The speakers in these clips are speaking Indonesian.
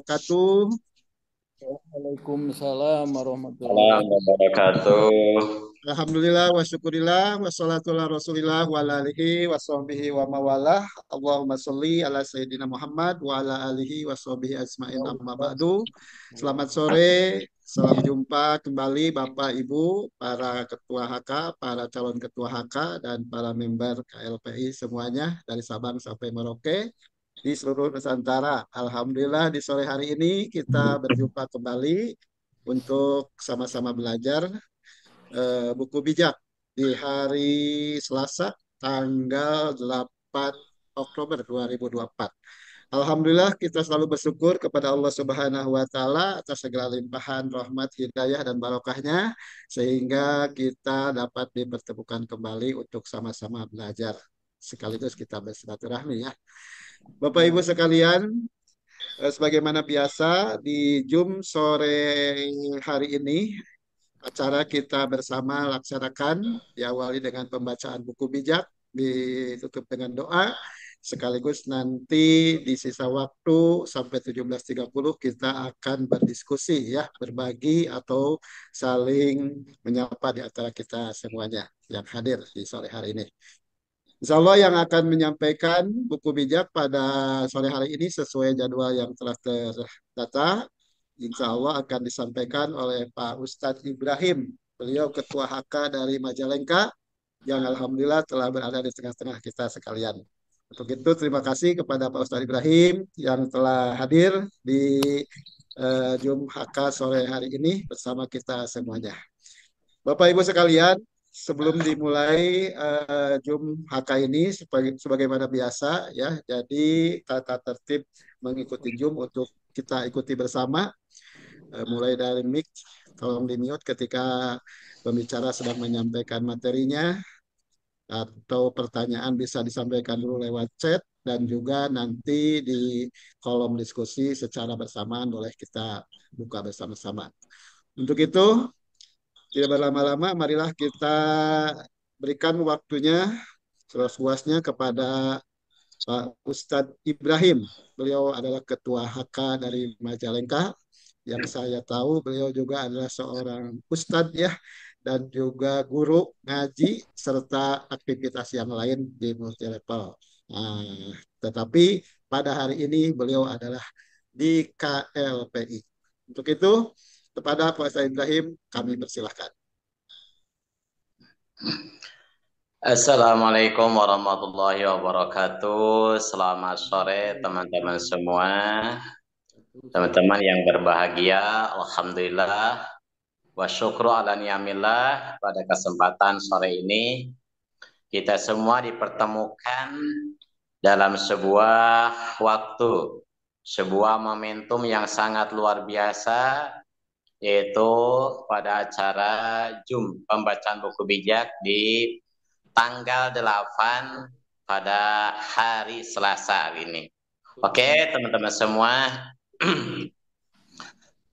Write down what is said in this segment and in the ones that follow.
wabarakatuh. Waalaikumsalam warahmatullahi Salam wabarakatuh. Alhamdulillah wa syukurillah wassalatu ala rasulillah wa ala alihi wa sahbihi wa mawalah. Allahumma sholli ala sayyidina Muhammad wa ala alihi wa sahbihi asma'in amma ba'du. Selamat sore, salam jumpa kembali Bapak Ibu, para ketua HK, para calon ketua HK, dan para member KLPI semuanya dari Sabang sampai Merauke di seluruh Nusantara. Alhamdulillah di sore hari ini kita berjumpa kembali untuk sama-sama belajar buku bijak di hari Selasa tanggal 8 Oktober 2024. Alhamdulillah kita selalu bersyukur kepada Allah Subhanahu wa taala atas segala limpahan rahmat, hidayah dan barokahnya sehingga kita dapat dipertemukan kembali untuk sama-sama belajar sekaligus kita bersilaturahmi ya. Bapak Ibu sekalian, sebagaimana biasa di Zoom sore hari ini acara kita bersama laksanakan diawali dengan pembacaan buku bijak, ditutup dengan doa, sekaligus nanti di sisa waktu sampai 17.30 kita akan berdiskusi ya, berbagi atau saling menyapa di antara kita semuanya yang hadir di sore hari ini. Insya Allah yang akan menyampaikan buku bijak pada sore hari ini sesuai jadwal yang telah terdata. Insya Allah akan disampaikan oleh Pak Ustadz Ibrahim. Beliau Ketua HK dari Majalengka yang Alhamdulillah telah berada di tengah-tengah kita sekalian. Untuk itu terima kasih kepada Pak Ustadz Ibrahim yang telah hadir di Zoom HK sore hari ini bersama kita semuanya. Bapak Ibu sekalian, sebelum dimulai Zoom HK ini sebagaimana biasa ya, jadi tata tertib mengikuti Zoom untuk kita ikuti bersama. Mulai dari mic, tolong di mute ketika pembicara sedang menyampaikan materinya, atau pertanyaan bisa disampaikan dulu lewat chat, dan juga nanti di kolom diskusi secara bersamaan boleh kita buka bersama-sama. Untuk itu, tidak berlama-lama, marilah kita berikan waktunya seluas-luasnya kepada Pak Ustadz Ibrahim. Beliau adalah Ketua HK dari Majalengka. Yang saya tahu beliau juga adalah seorang ustadz ya, dan juga guru ngaji serta aktivitas yang lain di multi level. Nah, tetapi pada hari ini beliau adalah di KLPI. Untuk itu, kepada Pak Ustadz Ibrahim kami persilahkan. Assalamualaikum warahmatullahi wabarakatuh. Selamat sore teman-teman semua. Teman-teman yang berbahagia, Alhamdulillah wa syukru ala ni'amillah. Pada kesempatan sore ini kita semua dipertemukan dalam sebuah waktu, sebuah momentum yang sangat luar biasa, yaitu pada acara Zoom pembacaan buku bijak di tanggal 8 pada hari Selasa ini. Oke, teman-teman semua.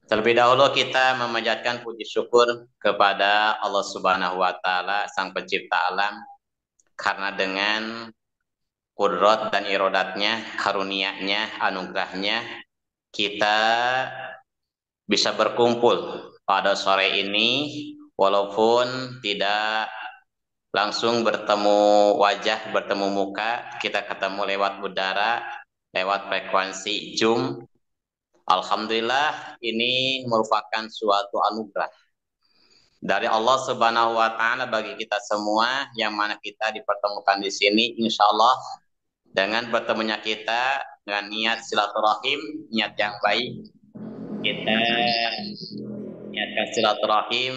Terlebih dahulu kita memanjatkan puji syukur kepada Allah Subhanahu wa taala, Sang Pencipta alam, karena dengan kudrat dan irodatnya, karunia-Nya, anugerahnya, kita bisa berkumpul pada sore ini, walaupun tidak langsung bertemu wajah, bertemu muka, kita ketemu lewat udara, lewat frekuensi Zoom. Alhamdulillah, ini merupakan suatu anugerah dari Allah Subhanahu wa taala bagi kita semua, yang mana kita dipertemukan di sini, insya Allah dengan bertemunya kita dengan niat silaturahim, niat yang baik, kita niatkan silaturahim,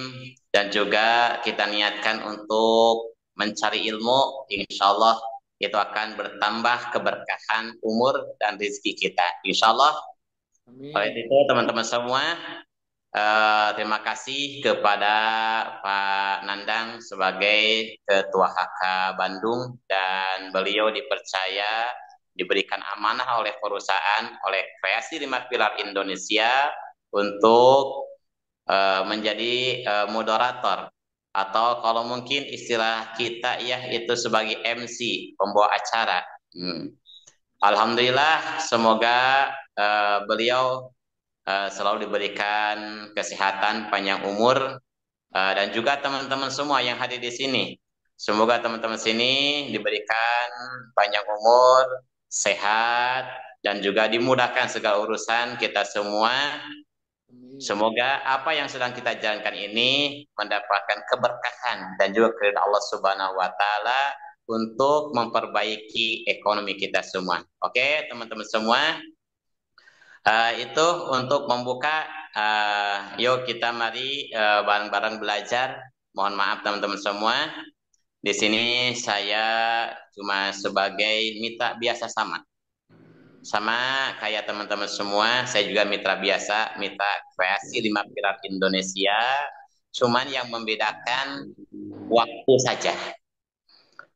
dan juga kita niatkan untuk mencari ilmu. Insya Allah itu akan bertambah keberkahan umur dan rezeki kita, insya Allah. Oleh itu teman-teman semua, terima kasih kepada Pak Nandang sebagai Ketua HK Bandung, dan beliau dipercaya, diberikan amanah oleh perusahaan, oleh Kreasi 5 Pilar Indonesia untuk menjadi moderator, atau kalau mungkin istilah kita ya itu sebagai MC, pembawa acara. Alhamdulillah, semoga beliau selalu diberikan kesehatan, panjang umur, dan juga teman-teman semua yang hadir di sini. Semoga teman-teman sini diberikan panjang umur, sehat, dan juga dimudahkan segala urusan kita semua. Semoga apa yang sedang kita jalankan ini mendapatkan keberkahan dan juga keridhaan Allah Subhanahu wa taala untuk memperbaiki ekonomi kita semua. Oke, teman-teman semua, itu untuk membuka. Yuk kita mari bareng-bareng belajar. Mohon maaf teman-teman semua. Di sini saya cuma sebagai mitra biasa sama kayak teman-teman semua. Saya juga mitra biasa, mitra kreasi 5 pilar Indonesia. Cuman yang membedakan waktu saja.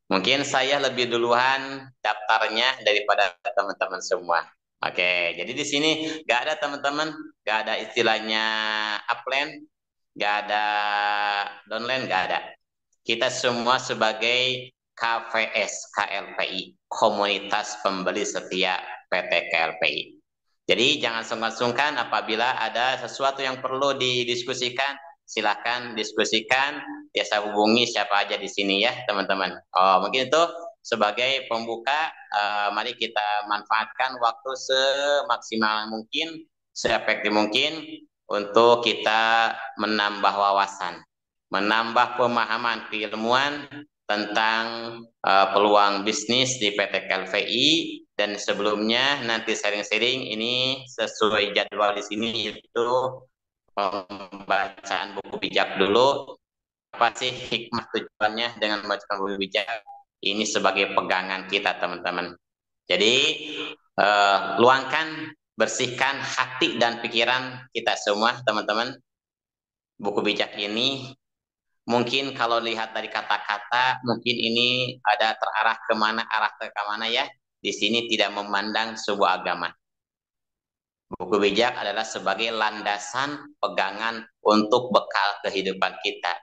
Mungkin saya lebih duluan daftarnya daripada teman-teman semua. Oke, jadi di sini nggak ada teman-teman, nggak ada istilahnya upline, nggak ada downline, nggak ada. Kita semua sebagai KVS KLPI, Komunitas Pembeli Setia PT KLPI. Jadi jangan sungkan-sungkan apabila ada sesuatu yang perlu didiskusikan, silakan diskusikan. Biasa hubungi siapa aja di sini ya teman-teman. Mungkin itu sebagai pembuka. Mari kita manfaatkan waktu semaksimal mungkin, seefektif mungkin untuk kita menambah wawasan, menambah pemahaman keilmuan tentang peluang bisnis di PT KLVI. Dan sebelumnya nanti sharing-sharing ini sesuai jadwal di sini, itu pembacaan buku bijak dulu. Apa sih hikmah tujuannya dengan membaca buku bijak? Ini sebagai pegangan kita teman-teman. Jadi luangkan, bersihkan hati dan pikiran kita semua teman-teman. Buku bijak ini mungkin kalau lihat dari kata-kata, mungkin ini ada terarah kemana, arah ke kemana ya. Di sini tidak memandang sebuah agama. Buku bijak adalah sebagai landasan pegangan untuk bekal kehidupan kita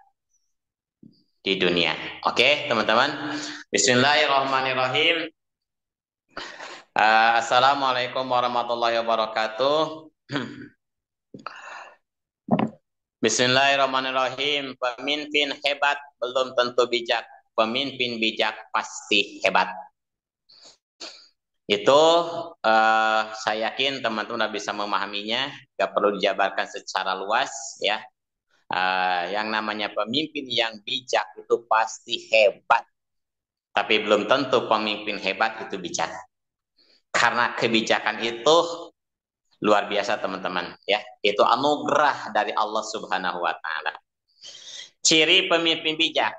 di dunia. Oke, teman-teman. Bismillahirrahmanirrahim. Assalamualaikum warahmatullahi wabarakatuh. Bismillahirrahmanirrahim. Pemimpin hebat belum tentu bijak. Pemimpin bijak pasti hebat. Itu saya yakin teman-teman bisa memahaminya, gak perlu dijabarkan secara luas ya. Yang namanya pemimpin yang bijak itu pasti hebat, tapi belum tentu pemimpin hebat itu bijak, karena kebijakan itu luar biasa teman-teman ya. Itu anugerah dari Allah Subhanahu wa taala. Ciri pemimpin bijak.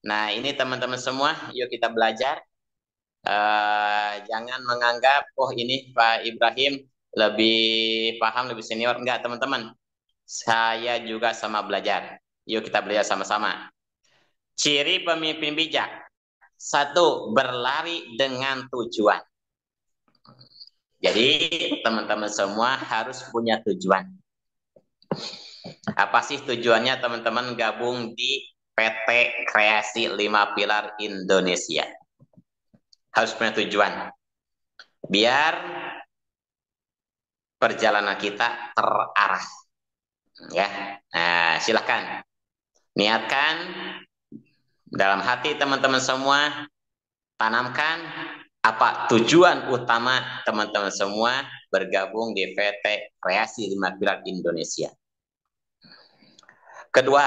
Nah, ini teman-teman semua, yuk kita belajar. Jangan menganggap ini Pak Ibrahim lebih paham, lebih senior. Enggak teman-teman, saya juga sama belajar. Yuk kita belajar sama-sama. Ciri pemimpin bijak. 1, berlari dengan tujuan. Jadi teman-teman semua harus punya tujuan. Apa sih tujuannya teman-teman gabung di PT Kreasi 5 Pilar Indonesia? Harus punya tujuan biar perjalanan kita terarah ya. Nah, silahkan niatkan dalam hati teman-teman semua, tanamkan apa tujuan utama teman-teman semua bergabung di PT Kreasi 5 Pilar Indonesia. Kedua,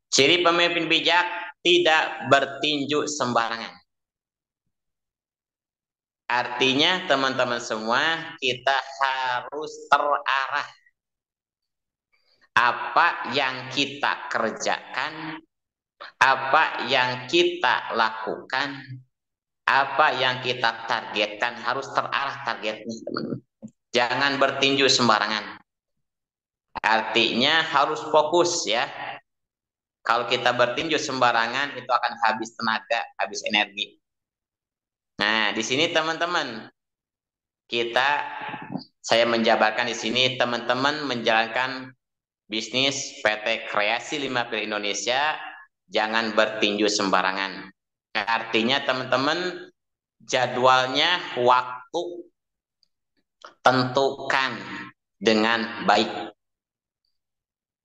ciri pemimpin bijak tidak bertinju sembarangan. Artinya teman-teman semua, kita harus terarah. Apa yang kita kerjakan, apa yang kita lakukan, apa yang kita targetkan harus terarah targetnya teman-teman. Jangan bertinju sembarangan. Artinya harus fokus ya. Kalau kita bertinju sembarangan itu akan habis tenaga, habis energi. Nah, di sini teman-teman, saya menjabarkan di sini teman-teman menjalankan bisnis PT Kreasi 5 Pilar Indonesia, jangan bertinju sembarangan. Artinya teman-teman, jadwalnya, waktu, tentukan dengan baik.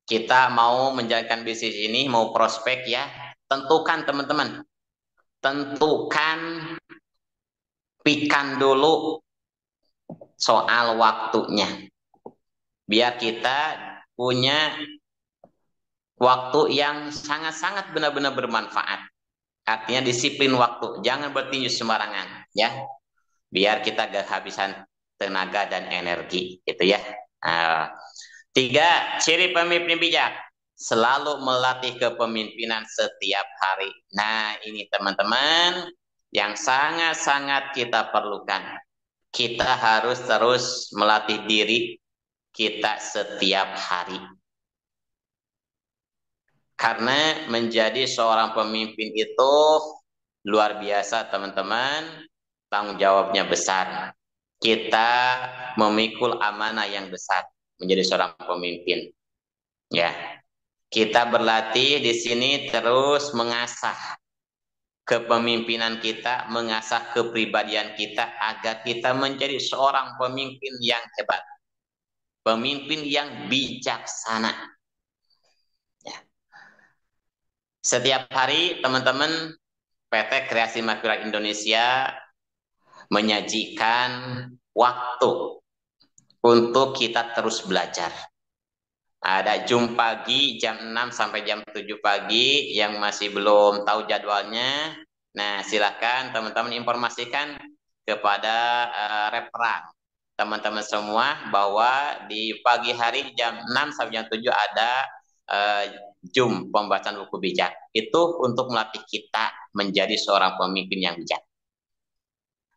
Kita mau menjalankan bisnis ini, mau prospek ya, tentukan teman-teman. Tentukan, pikan dulu soal waktunya. Biar kita punya waktu yang sangat-sangat benar-benar bermanfaat. Artinya disiplin waktu, jangan bertinju sembarangan ya. Biar kita gak kehabisan tenaga dan energi gitu ya. Nah, 3, ciri pemimpin bijak. Selalu melatih kepemimpinan setiap hari. Nah, ini teman-teman yang sangat-sangat kita perlukan. Kita harus terus melatih diri kita setiap hari. Karena menjadi seorang pemimpin itu luar biasa teman-teman, tanggung jawabnya besar. Kita memikul amanah yang besar menjadi seorang pemimpin. Ya, kita berlatih di sini terus mengasah kepemimpinan kita, mengasah kepribadian kita agar kita menjadi seorang pemimpin yang hebat, pemimpin yang bijaksana. Ya. Setiap hari teman-teman PT Kreasi Makmur Indonesia menyajikan waktu untuk kita terus belajar. Ada Zoom pagi jam 6 sampai jam 7 pagi yang masih belum tahu jadwalnya. Nah, silakan teman-teman informasikan kepada referan teman-teman semua bahwa di pagi hari jam 6 sampai jam 7 ada Zoom pembahasan buku bijak. Itu untuk melatih kita menjadi seorang pemimpin yang bijak.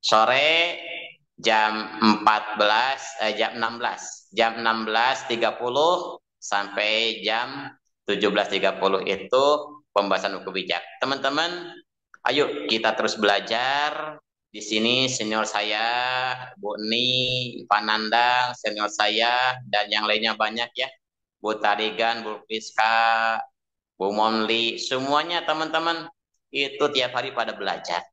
Sore jam 16.30 sampai jam 17.30 itu pembahasan buku bijak. Teman-teman, ayo kita terus belajar. Di sini senior saya, Bu Ni, Pak Nandang, senior saya, dan yang lainnya banyak ya. Bu Tarigan, Bu Priska, Bu Monli, semuanya teman-teman itu tiap hari pada belajar.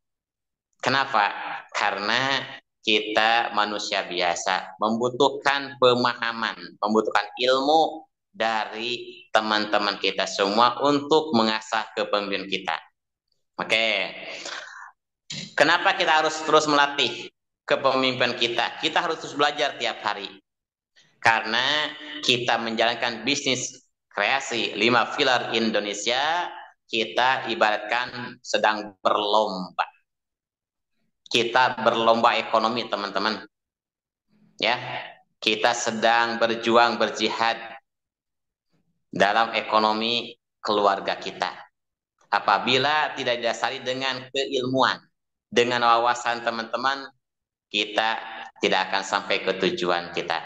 Kenapa? Karena kita manusia biasa, membutuhkan pemahaman, membutuhkan ilmu dari teman-teman kita semua untuk mengasah kepemimpinan kita. Oke. Kenapa kita harus terus melatih kepemimpinan kita? Kita harus terus belajar tiap hari. Karena kita menjalankan bisnis kreasi 5 pilar Indonesia, kita ibaratkan sedang berlomba. Kita berlomba ekonomi, teman-teman. Ya, kita sedang berjuang berjihad dalam ekonomi keluarga kita. Apabila tidak didasari dengan keilmuan, dengan wawasan teman-teman, kita tidak akan sampai ke tujuan kita.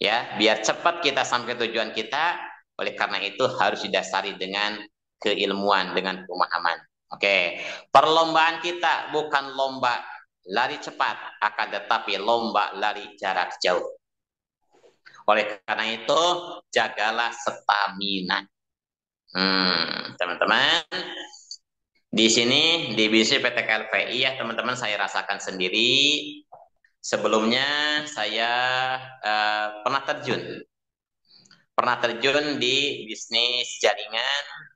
Ya, biar cepat kita sampai tujuan kita, oleh karena itu harus didasari dengan keilmuan, dengan pemahaman. Oke, perlombaan kita bukan lomba lari cepat, akan tetapi lomba lari jarak jauh. Oleh karena itu, jagalah stamina. Teman-teman, di sini di bisnis PT KLVI ya teman-teman, saya rasakan sendiri. Sebelumnya saya pernah terjun di bisnis jaringan.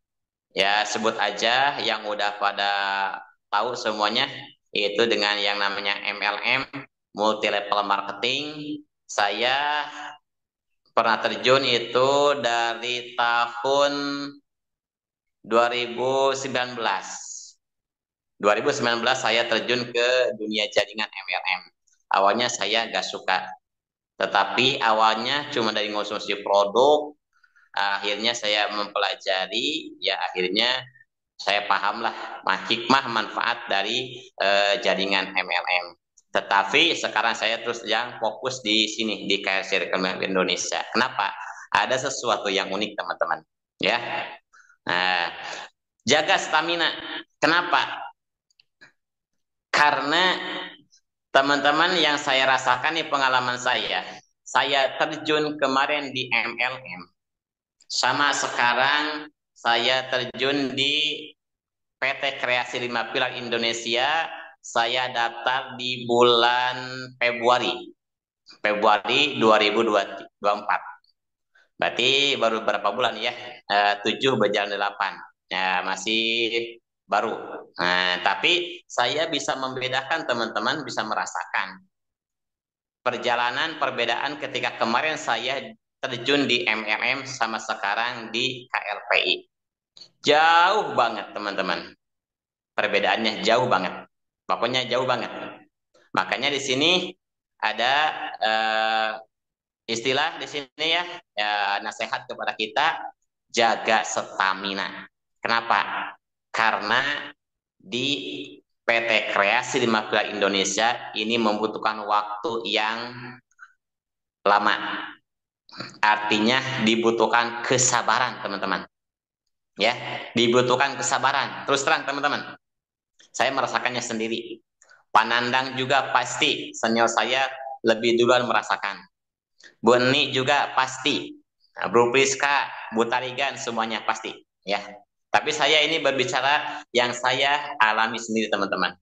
Ya, sebut aja yang udah pada tahu semuanya, itu dengan yang namanya MLM, multi level marketing. Saya pernah terjun itu dari tahun 2019. 2019 saya terjun ke dunia jaringan MLM. Awalnya saya gak suka, tetapi awalnya cuma dari ngonsumsi produk. Akhirnya saya mempelajari, ya akhirnya saya pahamlah hikmah manfaat dari jaringan MLM. Tetapi sekarang saya terus yang fokus di sini di KRC Indonesia. Kenapa? Ada sesuatu yang unik teman-teman. Ya, nah, jaga stamina. Kenapa? Karena teman-teman yang saya rasakan nih pengalaman saya terjun kemarin di MLM. Sama sekarang saya terjun di PT Kreasi 5 Pilar Indonesia, saya daftar di bulan Februari. Februari 2024. Berarti baru berapa bulan ya? 7 berjalan 8. Ya, masih baru. Nah, tapi saya bisa membedakan, teman-teman bisa merasakan perjalanan perbedaan ketika kemarin saya terjun di MLM sama sekarang di KLPI. Jauh banget, teman-teman. Perbedaannya jauh banget. Pokoknya jauh banget. Makanya di sini ada istilah di sini ya, nasihat kepada kita, jaga stamina. Kenapa? Karena di PT Kreasi Lima Pilar Indonesia ini membutuhkan waktu yang lama. Artinya dibutuhkan kesabaran, teman-teman. Ya, dibutuhkan kesabaran. Terus terang, teman-teman, saya merasakannya sendiri. Panandang juga pasti senior saya lebih duluan merasakan. Bu Eni juga pasti. Nah, Bro Priska, Bu Tarigan, semuanya pasti. Ya. Tapi saya ini berbicara yang saya alami sendiri, teman-teman.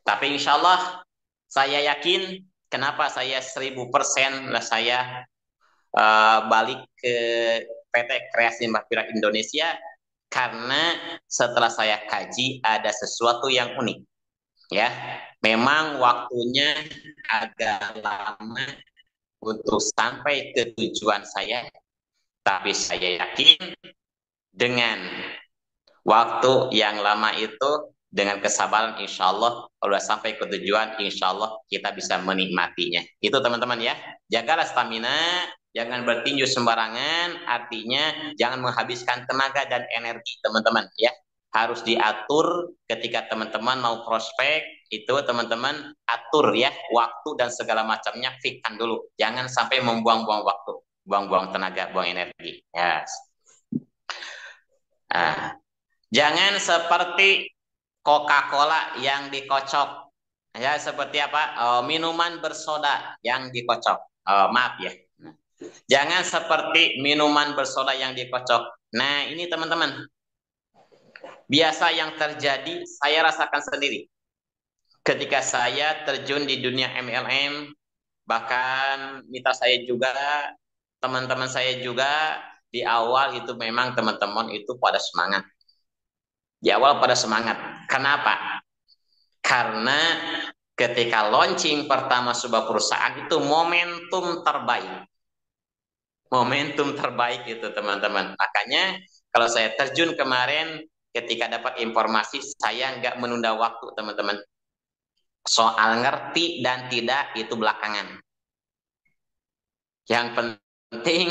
Tapi insya Allah saya yakin kenapa saya 1000% lah saya balik ke PT Kreasi Mahpira Indonesia, karena setelah saya kaji ada sesuatu yang unik. Ya, memang waktunya agak lama untuk sampai ke tujuan saya, tapi saya yakin dengan waktu yang lama itu, dengan kesabaran, insya Allah kalau sudah sampai ke tujuan, insya Allah kita bisa menikmatinya. Itu, teman-teman ya, jagalah stamina, jangan bertinju sembarangan, artinya jangan menghabiskan tenaga dan energi, teman-teman ya. Harus diatur ketika teman-teman mau prospek, itu teman-teman atur ya, waktu dan segala macamnya fikkan dulu. Jangan sampai membuang-buang waktu, buang-buang tenaga, buang energi. Ya. Nah, jangan seperti Coca-Cola yang dikocok. Ya, seperti apa? Minuman bersoda yang dikocok. Maaf ya. Jangan seperti minuman bersoda yang dikocok. Nah, ini teman-teman, biasa yang terjadi saya rasakan sendiri. Ketika saya terjun di dunia MLM, bahkan mitra saya juga, teman-teman saya juga, di awal itu memang teman-teman itu pada semangat. Di awal pada semangat. Kenapa? Karena ketika launching pertama sebuah perusahaan itu momentum terbaik. Momentum terbaik itu, teman-teman. Makanya kalau saya terjun kemarin, ketika dapat informasi, saya nggak menunda waktu, teman-teman. Soal ngerti dan tidak itu belakangan. Yang penting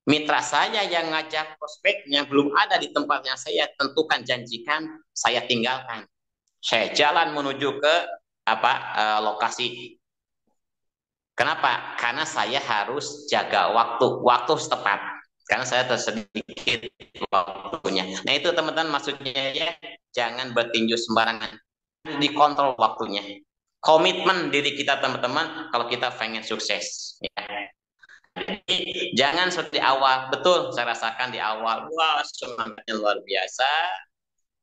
mitra saya yang ngajak prospeknya belum ada di tempatnya saya tentukan, janjikan, saya tinggalkan. Saya jalan menuju ke lokasi. Kenapa? Karena saya harus jaga waktu setepat. Karena saya tersedikit waktunya. Nah itu, teman-teman, maksudnya ya, jangan bertinju sembarangan. Dikontrol waktunya. Komitmen diri kita, teman-teman, kalau kita pengen sukses. Ya. Jadi, jangan seperti awal. Betul, saya rasakan di awal, wah semangatnya luar biasa.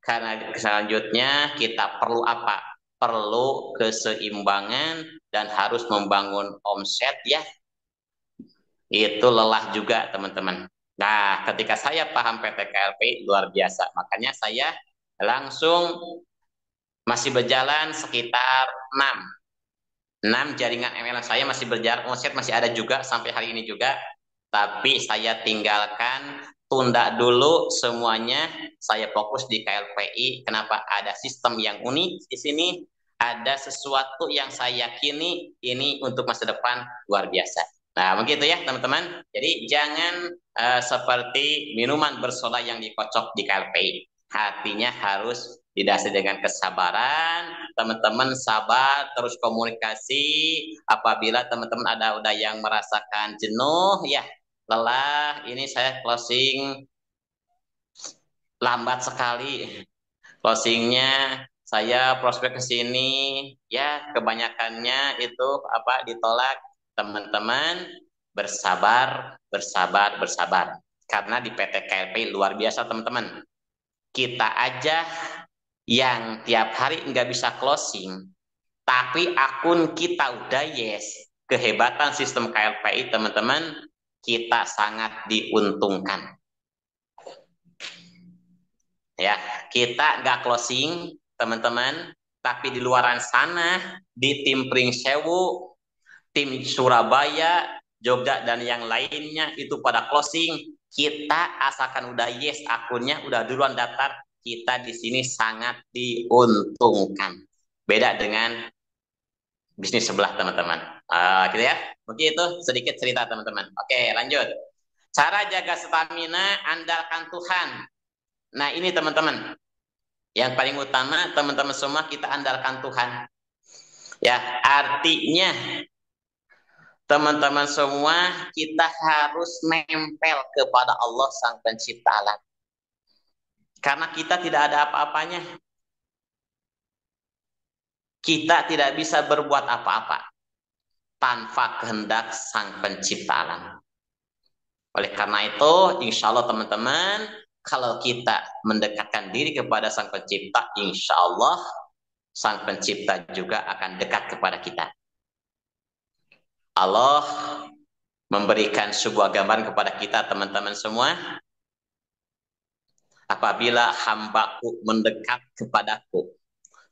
Karena selanjutnya kita perlu apa? Perlu keseimbangan dan harus membangun omset ya. Itu lelah juga, teman-teman. Nah, ketika saya paham PT KLP luar biasa. Makanya saya langsung masih berjalan sekitar 6 jaringan MLM saya masih berjalan, omset masih ada juga sampai hari ini juga. Tapi saya tinggalkan, tunda dulu semuanya. Saya fokus di KLPI. Kenapa? Ada sistem yang unik di sini. Ada sesuatu yang saya yakini ini untuk masa depan luar biasa. Nah, begitu ya, teman-teman. Jadi jangan seperti minuman bersoda yang dikocok di KLPI. Hatinya harus didasari dengan kesabaran. Teman-teman sabar, terus komunikasi. Apabila teman-teman udah yang merasakan jenuh ya, lelah, ini saya closing lambat sekali. Closingnya saya prospek ke sini ya, kebanyakannya itu ditolak. Teman-teman bersabar, bersabar, bersabar. Karena di PT KLP luar biasa, teman-teman. Kita aja yang tiap hari nggak bisa closing, Tapi akun kita udah yes. Kehebatan sistem KLPI teman-teman, kita sangat diuntungkan. Ya, kita nggak closing teman-teman, tapi di luaran sana, di tim Pringsewu, tim Surabaya, Jogja dan yang lainnya itu pada closing. Kita asalkan udah yes akunnya, udah duluan daftar, kita di sini sangat diuntungkan. Beda dengan bisnis sebelah teman-teman. Gitu ya. Mungkin itu sedikit cerita teman-teman. Oke, lanjut. Cara jaga stamina, andalkan Tuhan. Nah, ini teman-teman. Yang paling utama teman-teman semua kita andalkan Tuhan. Ya, artinya teman-teman semua kita harus nempel kepada Allah Sang Pencipta alam. Karena kita tidak ada apa-apanya. Kita tidak bisa berbuat apa-apa tanpa kehendak Sang Pencipta alam. Oleh karena itu, insya Allah teman-teman, kalau kita mendekatkan diri kepada Sang Pencipta, insya Allah Sang Pencipta juga akan dekat kepada kita. Allah memberikan sebuah gambaran kepada kita teman-teman semua. Apabila hambaku mendekat kepadaku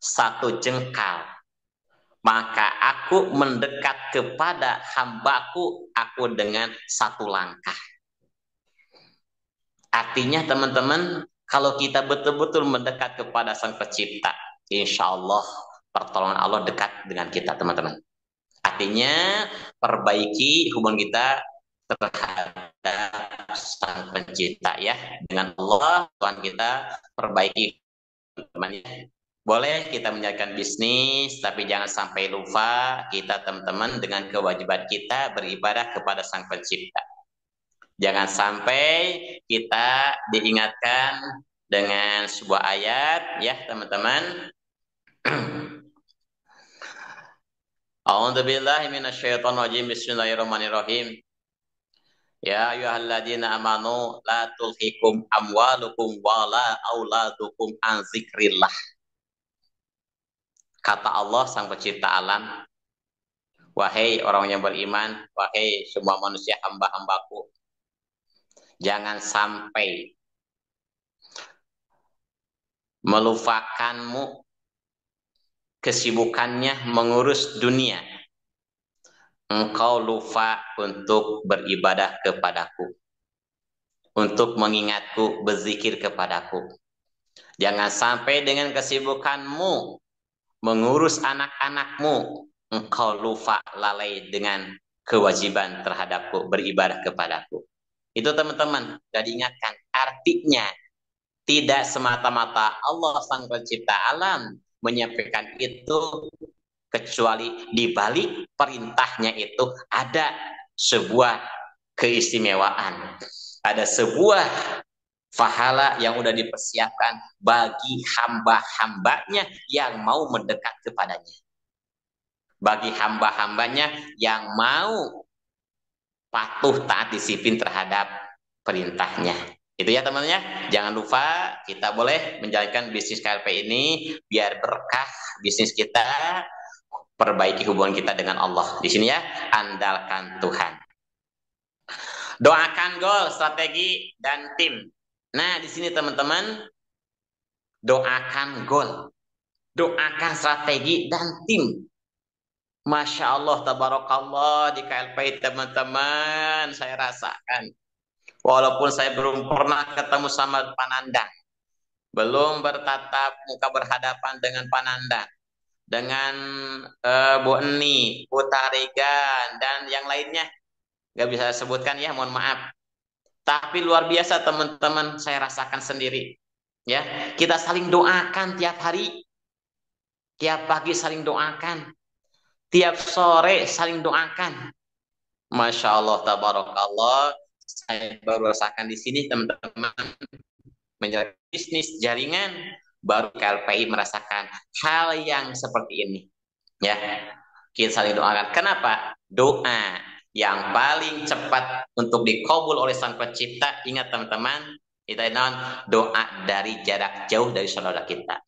satu jengkal, maka aku mendekat kepada hambaku aku dengan satu langkah. Artinya teman-teman, kalau kita betul-betul mendekat kepada Sang Pencipta, insya Allah pertolongan Allah dekat dengan kita teman-teman. Artinya perbaiki hubungan kita terhadap Sang Pencipta ya, dengan Allah Tuhan kita, perbaiki teman-teman. Boleh kita menjalankan bisnis, tapi jangan sampai lupa kita teman-teman dengan kewajiban kita beribadah kepada Sang Pencipta. Jangan sampai kita diingatkan dengan sebuah ayat ya teman-teman. A'udzubillahi minasyaitonirrajim. Bismillahirrahmanirrahim. Ya ayyuhalladzina amanu la tulhikum amwalukum wala auladukum an zikrillah. Kata Allah Sang Pencipta alam, wahai orang yang beriman, wahai semua manusia hamba-hambaku, jangan sampai melupakanmu kesibukannya mengurus dunia. Engkau lupa untuk beribadah kepadaku, untuk mengingatku, berzikir kepadaku. Jangan sampai dengan kesibukanmu mengurus anak-anakmu, engkau lupa lalai dengan kewajiban terhadapku, beribadah kepadaku. Itu teman-teman, sudah diingatkan. Artinya, tidak semata-mata Allah Sang Pencipta alam menyampaikan itu, kecuali di balik perintahnya itu ada sebuah keistimewaan. Ada sebuah pahala yang sudah dipersiapkan bagi hamba-hambanya yang mau mendekat kepadanya. Bagi hamba-hambanya yang mau patuh taat disiplin terhadap perintahnya. Itu ya teman-teman. Jangan lupa kita boleh menjalankan bisnis KLP ini biar berkah bisnis kita, perbaiki hubungan kita dengan Allah. Di sini ya, andalkan Tuhan. Doakan goal, strategi, dan tim. Nah, di sini teman-teman, doakan goal, doakan strategi, dan tim. Masya Allah, tabarakallah, di KLP teman-teman, saya rasakan. Walaupun saya belum pernah ketemu sama Panandang, belum bertatap muka berhadapan dengan Panandang, dengan Bu Eni, Bu Tarigan, dan yang lainnya. Gak bisa sebutkan ya, mohon maaf. Tapi luar biasa teman-teman, saya rasakan sendiri. Ya, kita saling doakan tiap hari, tiap pagi saling doakan, tiap sore saling doakan. Masya Allah, tabarakallah. Saya baru rasakan di sini teman-teman menjalani bisnis jaringan, baru KLPI merasakan hal yang seperti ini. Ya, kita saling doakan. Kenapa? Doa yang paling cepat untuk dikabul oleh Sang Pencipta, ingat teman-teman, kita doa dari jarak jauh dari saudara kita.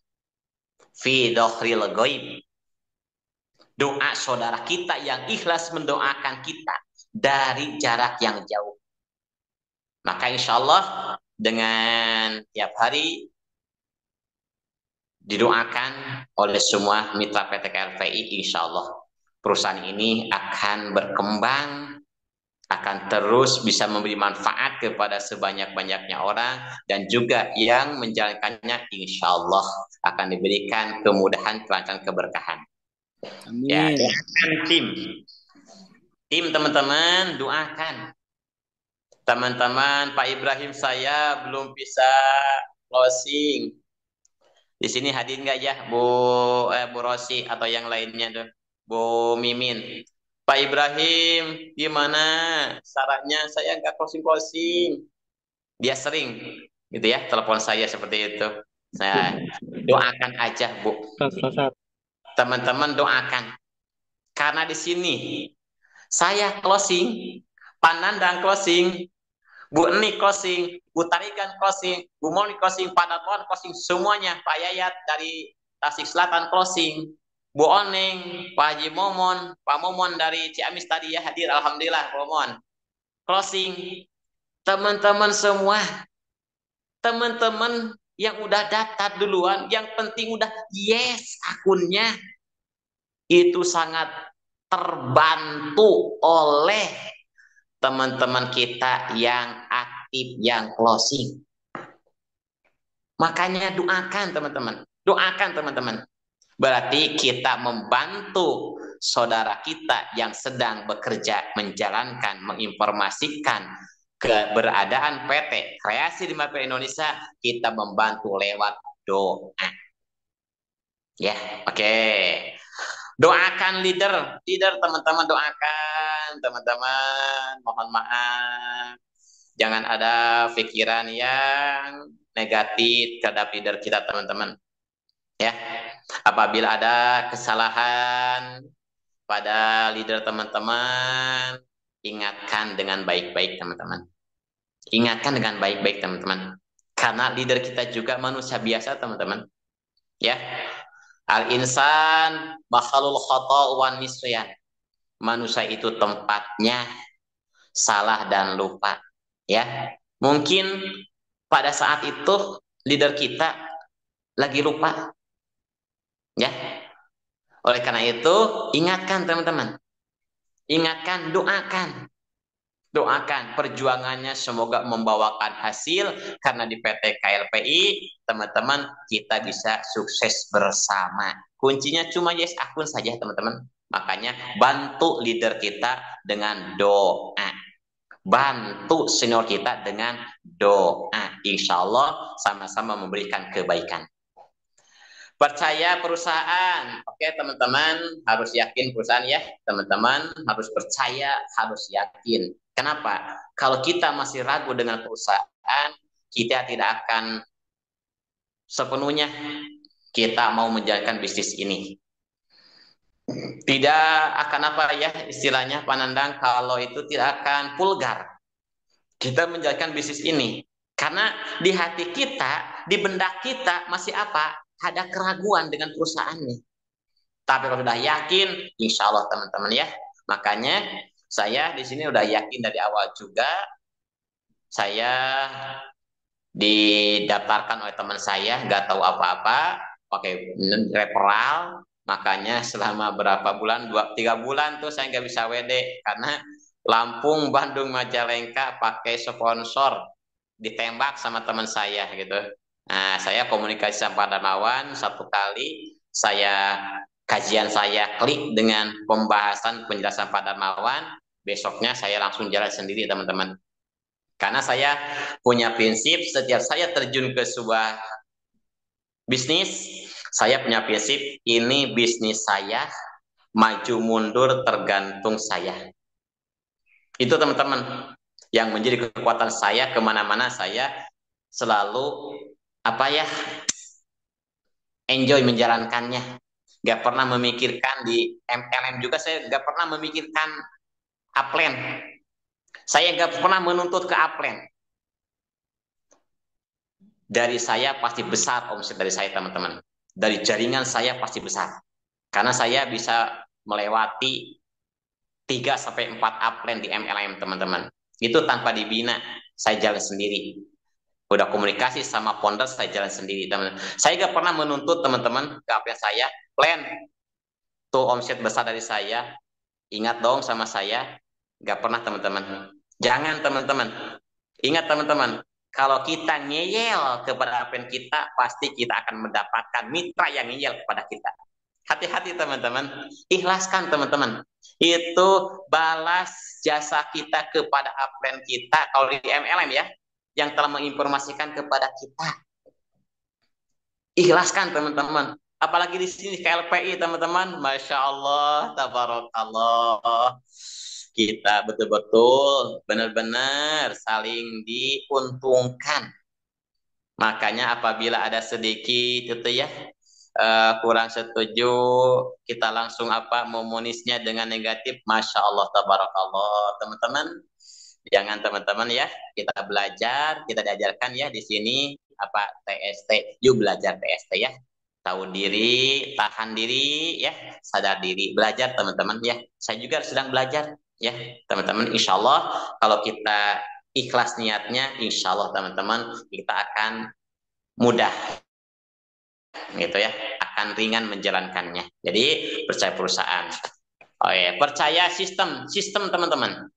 Fi dhohril ghaib. doa saudara kita yang ikhlas mendoakan kita dari jarak yang jauh. Maka insya Allah dengan tiap hari didoakan oleh semua mitra PT KLPI, insya Allah perusahaan ini akan berkembang, akan terus bisa memberi manfaat kepada sebanyak-banyaknya orang, dan juga yang menjalankannya insya Allah akan diberikan kemudahan, kelancaran, keberkahan. Ya, Amin. doakan tim teman-teman, doakan teman-teman. Pak Ibrahim saya belum bisa closing. Di sini hadir nggak ya Bu Rosi atau yang lainnya tuh, Bu Mimin. Pak Ibrahim, gimana sarannya saya nggak closing-closing? Dia sering gitu ya, telepon saya seperti itu. Nah, doakan aja Bu. Teman-teman doakan. Karena di sini saya closing, Panandang closing, Bu Eni closing, Bu Tarigan closing, Bu Moni closing, Pak Dadwan closing, semuanya. Pak Yayat dari Tasik Selatan closing, Bu Oneng, Pak Haji Momon, Pak Momon dari Ciamis tadi ya hadir, alhamdulillah Pak Momon closing. Teman-teman semua, teman-teman yang udah daftar duluan, yang penting udah yes akunnya, itu sangat terbantu oleh teman-teman kita yang aktif, yang closing. Makanya doakan teman-teman, doakan teman-teman. Berarti kita membantu saudara kita yang sedang bekerja, menjalankan, menginformasikan keberadaan PT Kreasi 5P Indonesia, kita membantu lewat doa. Ya, oke. Doakan leader teman-teman, doakan teman-teman. Mohon maaf, jangan ada pikiran yang negatif terhadap leader kita teman-teman. Ya, apabila ada kesalahan pada leader teman-teman, ingatkan dengan baik-baik teman-teman. Ingatkan dengan baik-baik teman-teman. Karena leader kita juga manusia biasa teman-teman. Ya, al-insan makhlul khata' wan nisyan. Manusia itu tempatnya salah dan lupa. Ya, mungkin pada saat itu leader kita lagi lupa. Ya, oleh karena itu ingatkan teman-teman, ingatkan, doakan, doakan perjuangannya semoga membawakan hasil, karena di PT KLPI teman-teman kita bisa sukses bersama. Kuncinya cuma yes akun saja teman-teman. Makanya bantu leader kita dengan doa, bantu senior kita dengan doa, insya Allah sama-sama memberikan kebaikan. Percaya perusahaan, oke teman-teman, harus yakin perusahaan ya, teman-teman harus percaya, harus yakin. Kenapa? Kalau kita masih ragu dengan perusahaan, kita tidak akan sepenuhnya kita mau menjalankan bisnis ini. Tidak akan apa ya istilahnya Pak Nandang, kalau itu tidak akan vulgar kita menjalankan bisnis ini. Karena di hati kita, di benak kita masih apa? Ada keraguan dengan perusahaan ini. Tapi kalau sudah yakin, insya Allah teman-teman ya. Makanya saya di sini udah yakin dari awal juga. Saya didaftarkan oleh teman saya, nggak tahu apa-apa, pakai referral. Makanya selama berapa bulan, 2-3 bulan tuh saya nggak bisa WD karena Lampung, Bandung, Majalengka pakai sponsor, ditembak sama teman saya gitu. Nah, saya komunikasi sama Pak Darmawan satu kali, kajian saya klik dengan pembahasan penjelasan Pak Darmawan, besoknya saya langsung jalan sendiri teman-teman. Karena saya punya prinsip setiap saya terjun ke sebuah bisnis, saya punya prinsip ini bisnis saya, maju mundur tergantung saya. Itu teman-teman yang menjadi kekuatan saya, kemana-mana saya selalu enjoy menjalankannya. Gak pernah memikirkan di MLM juga, saya gak pernah memikirkan upline. Saya gak pernah menuntut ke upline. Dari saya pasti besar omset dari saya teman-teman. Dari jaringan saya pasti besar. Karena saya bisa melewati 3 sampai 4 upline di MLM, teman-teman. Itu tanpa dibina, saya jalan sendiri. Udah komunikasi sama founder, saya jalan sendiri, teman-teman. Saya gak pernah menuntut teman-teman ke upline saya, plan tuh omset besar dari saya, ingat dong sama saya. Gak pernah, teman-teman. Jangan, teman-teman. Ingat, teman-teman, kalau kita ngeyel kepada upline kita, pasti kita akan mendapatkan mitra yang ngeyel kepada kita. Hati-hati, teman-teman. Ikhlaskan, teman-teman. Itu balas jasa kita kepada upline kita, kalau di MLM ya, yang telah menginformasikan kepada kita. Ikhlaskan, teman-teman. Apalagi di sini KLPI, teman-teman. Masya Allah, tabarakallah. Kita betul-betul benar-benar saling diuntungkan. Makanya apabila ada sedikit itu ya kurang setuju, kita langsung memonisnya dengan negatif. Masya Allah, tabarakallah, teman-teman. Jangan, teman-teman ya, kita belajar, kita diajarkan ya di sini TST. Yuk belajar TST ya. Tahu diri, tahan diri ya, sadar diri. Belajar, teman-teman ya. Saya juga sedang belajar ya, teman-teman. Insya Allah kalau kita ikhlas niatnya, insya Allah, teman-teman, kita akan mudah gitu ya, akan ringan menjalankannya. Jadi percaya perusahaan. Oh ya, percaya sistem, teman-teman.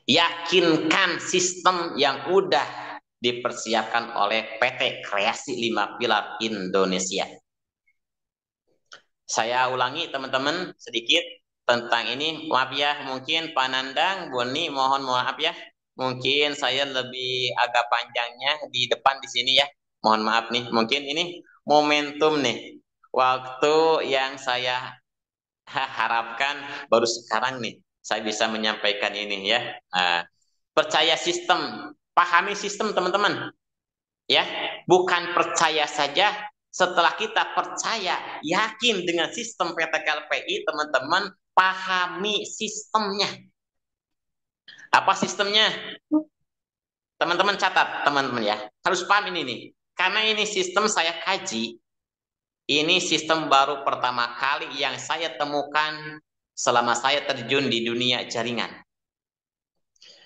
Yakinkan sistem yang udah dipersiapkan oleh PT Kreasi 5 Pilar Indonesia. Saya ulangi, teman-teman, sedikit tentang ini. Maaf ya, mungkin Pak Nandang, Boni, mohon maaf ya. Mungkin saya lebih agak panjangnya di depan di sini ya. Mohon maaf nih, mungkin ini momentum nih. Waktu yang saya harapkan baru sekarang nih saya bisa menyampaikan ini ya. Percaya sistem, pahami sistem, teman-teman. Ya, bukan percaya saja. Setelah kita percaya, yakin dengan sistem PT KLPI, teman-teman, pahami sistemnya. Apa sistemnya? Teman-teman catat, teman-teman ya. Harus paham ini nih. Karena ini sistem saya kaji. Ini sistem baru pertama kali yang saya temukan selama saya terjun di dunia jaringan.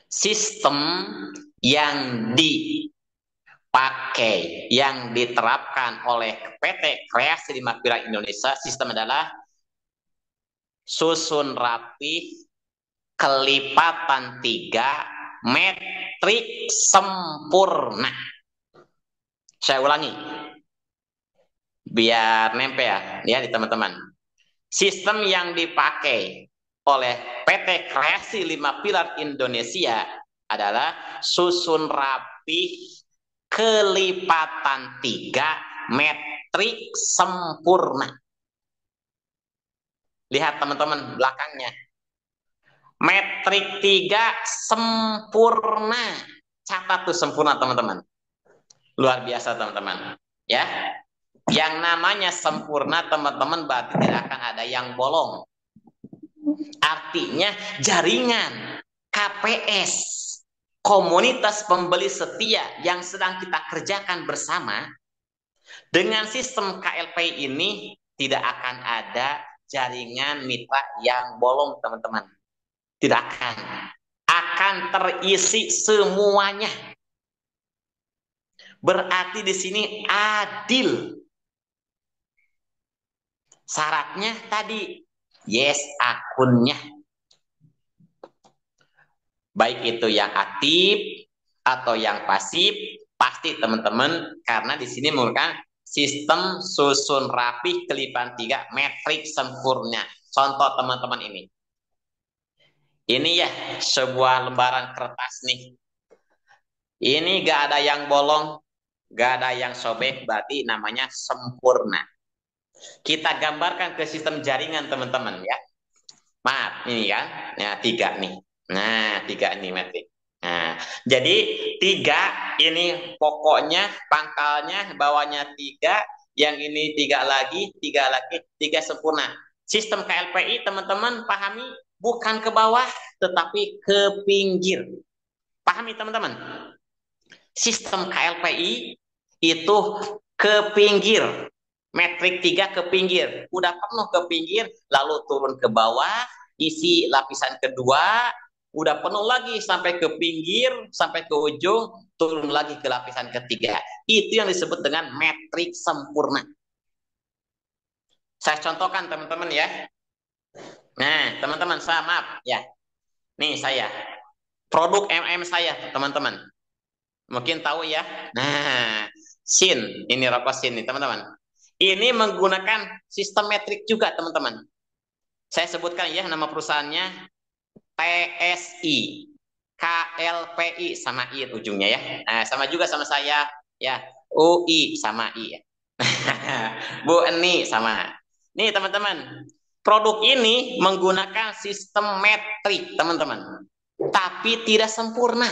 Sistem yang dipakai, yang diterapkan oleh PT Kreasi 5 Pilar Indonesia, sistem adalah susun rapi, kelipatan 3, metrik sempurna. Saya ulangi, biar nempel ya di teman-teman. Sistem yang dipakai oleh PT Kreasi 5 Pilar Indonesia adalah susun rapi, kelipatan 3, metrik sempurna. Lihat, teman-teman, belakangnya. Metrik 3 sempurna. Catat tuh sempurna, teman-teman. Luar biasa, teman-teman. Ya, yang namanya sempurna, teman-teman, berarti tidak akan ada yang bolong. Artinya jaringan KPS, komunitas pembeli setia yang sedang kita kerjakan bersama, dengan sistem KLPI ini tidak akan ada jaringan mitra yang bolong, teman-teman. Tidak akan. Akan terisi semuanya. Berarti di sini adil. Syaratnya tadi, yes akunnya. Baik itu yang aktif atau yang pasif, pasti, teman-teman, karena di sini menggunakan sistem susun rapi, kelipatan 3, metrik sempurna. Contoh, teman-teman, ini. Ini ya sebuah lembaran kertas nih. Ini gak ada yang bolong, gak ada yang sobek, berarti namanya sempurna. Kita gambarkan ke sistem jaringan, teman-teman ya. Maaf, ini kan, ya 3 nih. Nah, 3 ini metrik. Nah, jadi 3 ini pokoknya, pangkalnya, bawahnya 3, yang ini 3 lagi, 3 sempurna. Sistem KLPI, teman-teman, pahami, bukan ke bawah, tetapi ke pinggir. Pahami, teman-teman. Sistem KLPI itu ke pinggir. Metrik 3 ke pinggir. Udah penuh ke pinggir, lalu turun ke bawah, isi lapisan kedua, udah penuh lagi sampai ke pinggir, sampai ke ujung, turun lagi ke lapisan ketiga. Itu yang disebut dengan metrik sempurna. Saya contohkan teman-teman ya. Nah, teman-teman, saya maaf ya. Nih saya, produk saya, teman-teman. Mungkin tahu ya. Nah, SIN, ini rokok SIN nih, teman-teman. Ini menggunakan sistem metrik juga, teman-teman. Saya sebutkan ya nama perusahaannya TSI, KLPI sama I ujungnya ya. Nah, sama juga sama saya ya. UI sama I. Bu Eni sama. Nih teman-teman, produk ini menggunakan sistem metrik, teman-teman. Tapi tidak sempurna.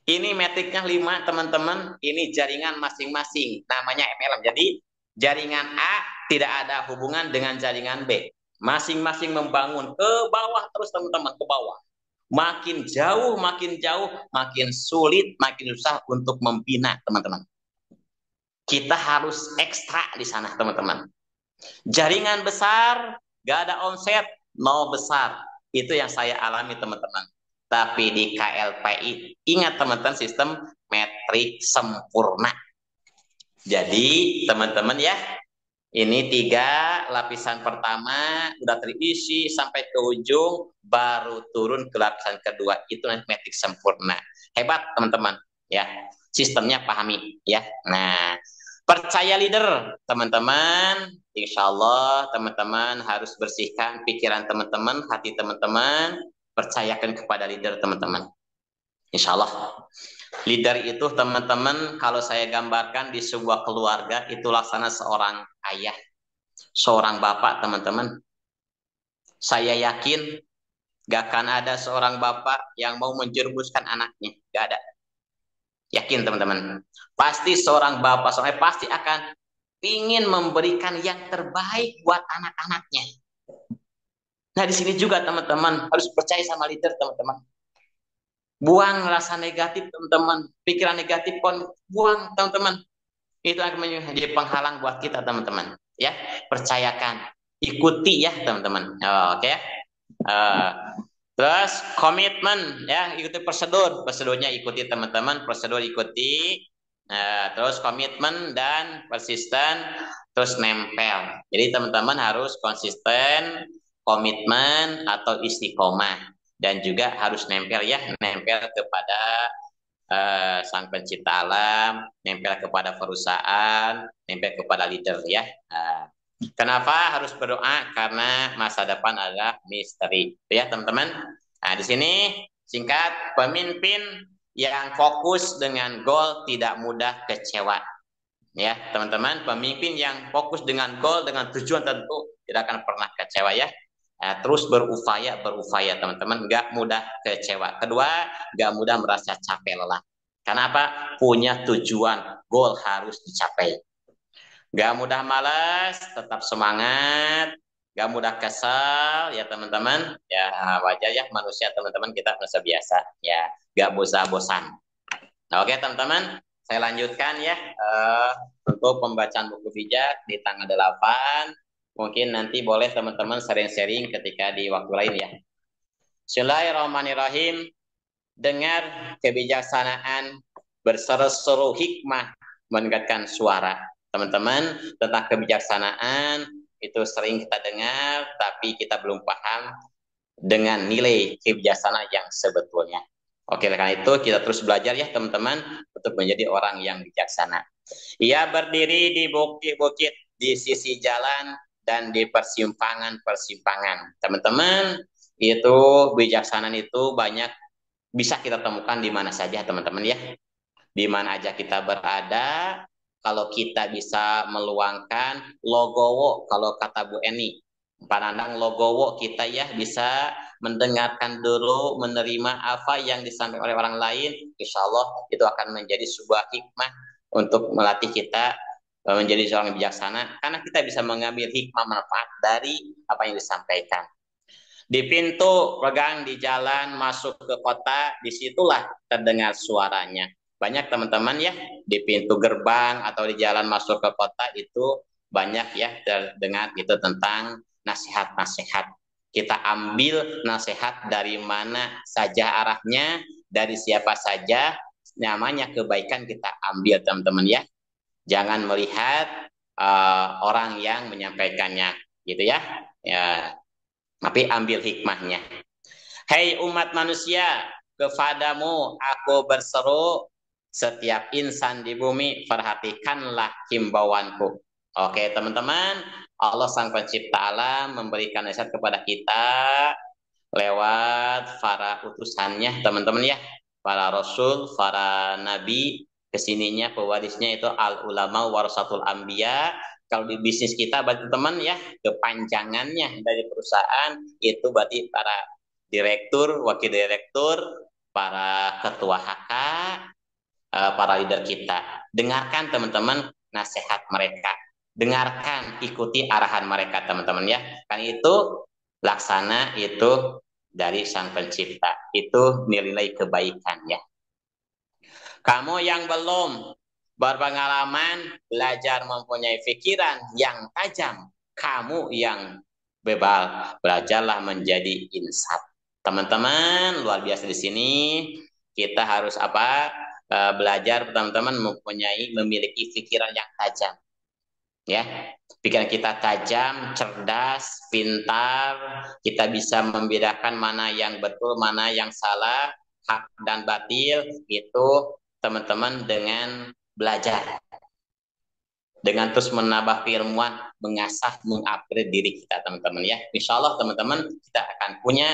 Ini metriknya 5, teman-teman. Ini jaringan masing-masing. Namanya MLM. Jadi, jaringan A tidak ada hubungan dengan jaringan B. Masing-masing membangun ke bawah terus, teman-teman. Ke bawah. Makin jauh, makin sulit, makin susah untuk membina, teman-teman. Kita harus ekstra di sana, teman-teman. Jaringan besar, gak ada omset, nol besar. Itu yang saya alami, teman-teman. Tapi di KLPI, ingat teman-teman, sistem metrik sempurna. Jadi teman-teman ya, ini 3 lapisan pertama udah terisi sampai ke ujung, baru turun ke lapisan kedua. Itu metrik sempurna. Hebat teman-teman ya, sistemnya pahami ya. Nah, percaya leader teman-teman. Insya Allah teman-teman harus bersihkan pikiran teman-teman, hati teman-teman. Percayakan kepada leader teman-teman. Insya Allah. Leader itu teman-teman, kalau saya gambarkan di sebuah keluarga, itu laksana seorang ayah, seorang bapak teman-teman. Saya yakin gak akan ada seorang bapak yang mau menjerumuskan anaknya. Gak ada. Yakin teman-teman. Pasti seorang bapak, seorang ayah pasti akan ingin memberikan yang terbaik buat anak-anaknya. Nah, di sini juga teman-teman harus percaya sama leader, teman-teman. Buang rasa negatif, teman-teman. Pikiran negatif, buang, teman-teman. Itu akan menjadi penghalang buat kita, teman-teman. Ya, percayakan. Ikuti ya, teman-teman. Oke ya. Terus komitmen, ya, ikuti prosedur. Prosedurnya ikuti, teman-teman. Prosedur ikuti. Terus komitmen dan persisten, terus nempel. Jadi teman-teman harus konsisten, komitmen atau istiqomah, dan juga harus nempel ya, nempel kepada sang pencipta alam, nempel kepada perusahaan, nempel kepada leader ya. Kenapa harus berdoa? Karena masa depan adalah misteri ya teman-teman. Nah, di sini singkat, pemimpin yang fokus dengan goal tidak mudah kecewa. Ya, teman-teman, pemimpin yang fokus dengan goal, dengan tujuan tentu tidak akan pernah kecewa ya. Terus berupaya, teman-teman, nggak mudah kecewa. Kedua, nggak mudah merasa capek lelah. Karena apa? Punya tujuan, goal harus dicapai. Nggak mudah malas, tetap semangat. Nggak mudah kesal, ya teman-teman. Ya wajar ya, manusia teman-teman, kita manusia biasa. Ya, nggak bosan-bosan. Nah, oke teman-teman, saya lanjutkan ya untuk pembacaan buku bijak di tanggal 8. Mungkin nanti boleh teman-teman sharing-sharing ketika di waktu lain ya. Bismillahirrahmanirrahim. Dengar kebijaksanaan, berseru-seru hikmah, meningkatkan suara. Teman-teman, tentang kebijaksanaan itu sering kita dengar, tapi kita belum paham dengan nilai kebijaksanaan yang sebetulnya. Oke, karena itu kita terus belajar ya teman-teman untuk menjadi orang yang bijaksana. Ia berdiri di bukit-bukit, di sisi jalan, dan di persimpangan-persimpangan. Teman-teman, itu bijaksanaan itu banyak bisa kita temukan di mana saja teman-teman ya. Di mana aja kita berada, kalau kita bisa meluangkan logowo, kalau kata Bu Eni, pandang logowo kita ya, bisa mendengarkan dulu, menerima apa yang disampaikan oleh orang lain, insya Allah itu akan menjadi sebuah hikmah untuk melatih kita menjadi seorang yang bijaksana, karena kita bisa mengambil hikmah manfaat dari apa yang disampaikan. Di pintu, pegang di jalan, masuk ke kota, disitulah terdengar suaranya. banyak teman-teman ya di pintu gerbang atau di jalan masuk ke kota itu banyak ya terdengar gitu tentang nasihat-nasihat. Kita ambil nasihat dari mana saja arahnya, dari siapa saja, namanya kebaikan kita ambil teman-teman ya. Jangan melihat orang yang menyampaikannya gitu ya. Ya, tapi ambil hikmahnya. Hei umat manusia, kepadamu aku berseru, setiap insan di bumi, perhatikanlah himbauanku. Oke teman-teman, Allah Sang Pencipta Alam memberikan nasihat kepada kita lewat para utusannya teman-teman ya. Para rasul, para nabi, kesininya pewarisnya itu al ulama warasatul anbiya. Kalau di bisnis kita berarti teman ya, kepanjangannya dari perusahaan itu berarti para direktur, wakil direktur, para ketua HK, para leader kita. Dengarkan teman-teman nasihat mereka. Dengarkan, ikuti arahan mereka teman-teman ya. Kan itu laksana itu dari Sang Pencipta. Itu nilai kebaikan ya. Kamu yang belum berpengalaman, belajar mempunyai pikiran yang tajam, kamu yang bebal, belajarlah menjadi insaf. Teman-teman, luar biasa di sini. Kita harus apa? Belajar teman-teman memiliki pikiran yang tajam. Ya, pikiran kita tajam, cerdas, pintar, kita bisa membedakan mana yang betul, mana yang salah, hak dan batil, itu teman-teman dengan belajar, dengan terus menambah keilmuan, mengasah, mengupgrade diri kita teman-teman ya. Insya Allah teman-teman kita akan punya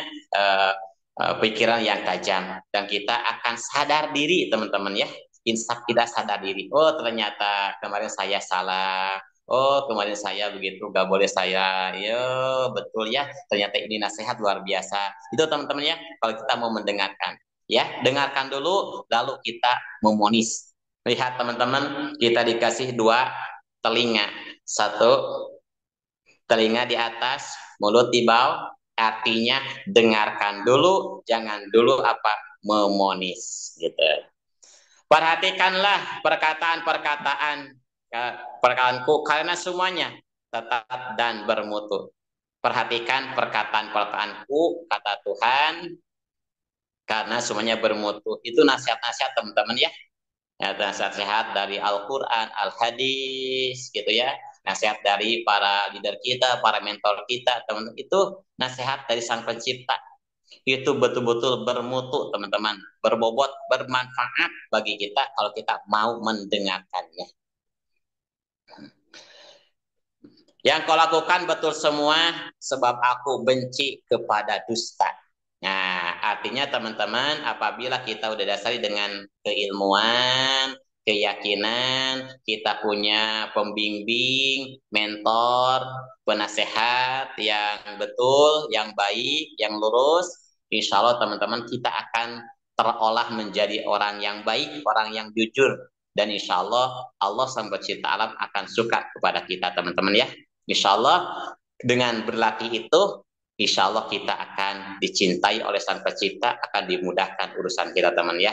pikiran yang tajam dan kita akan sadar diri teman-teman ya. Insaf kita sadar diri. Oh ternyata kemarin saya salah. Oh kemarin saya begitu, gak boleh saya. Ya betul ya. Ternyata ini nasihat luar biasa. Itu teman-teman ya. Kalau kita mau mendengarkan, ya dengarkan dulu, lalu kita memonis. Lihat teman-teman, kita dikasih dua telinga. Satu telinga di atas, mulut di bawah. Artinya dengarkan dulu, jangan dulu apa memonis gitu. Perhatikanlah perkataanku karena semuanya tetap dan bermutu. Perhatikan perkataan-perkataanku, kata Tuhan, karena semuanya bermutu. Itu nasihat-nasihat teman-teman ya. Nasihat-nasihat dari Al-Quran, Al-Hadis gitu ya. Nasihat dari para leader kita, para mentor kita, teman-teman. Itu nasihat dari Sang Pencipta. Itu betul-betul bermutu teman-teman, berbobot, bermanfaat bagi kita kalau kita mau mendengarkannya. Yang kau lakukan betul semua sebab aku benci kepada dusta. Nah, artinya teman-teman, apabila kita udah dasari dengan keilmuan, keyakinan, kita punya pembimbing, mentor, penasehat yang betul, yang baik, yang lurus, insya Allah teman-teman kita akan terolah menjadi orang yang baik, orang yang jujur. Dan insya Allah, Allah Sang Pencipta Alam akan suka kepada kita teman-teman ya. Insya Allah dengan berlatih itu, insya Allah kita akan dicintai oleh Sang Pencipta, akan dimudahkan urusan kita teman ya.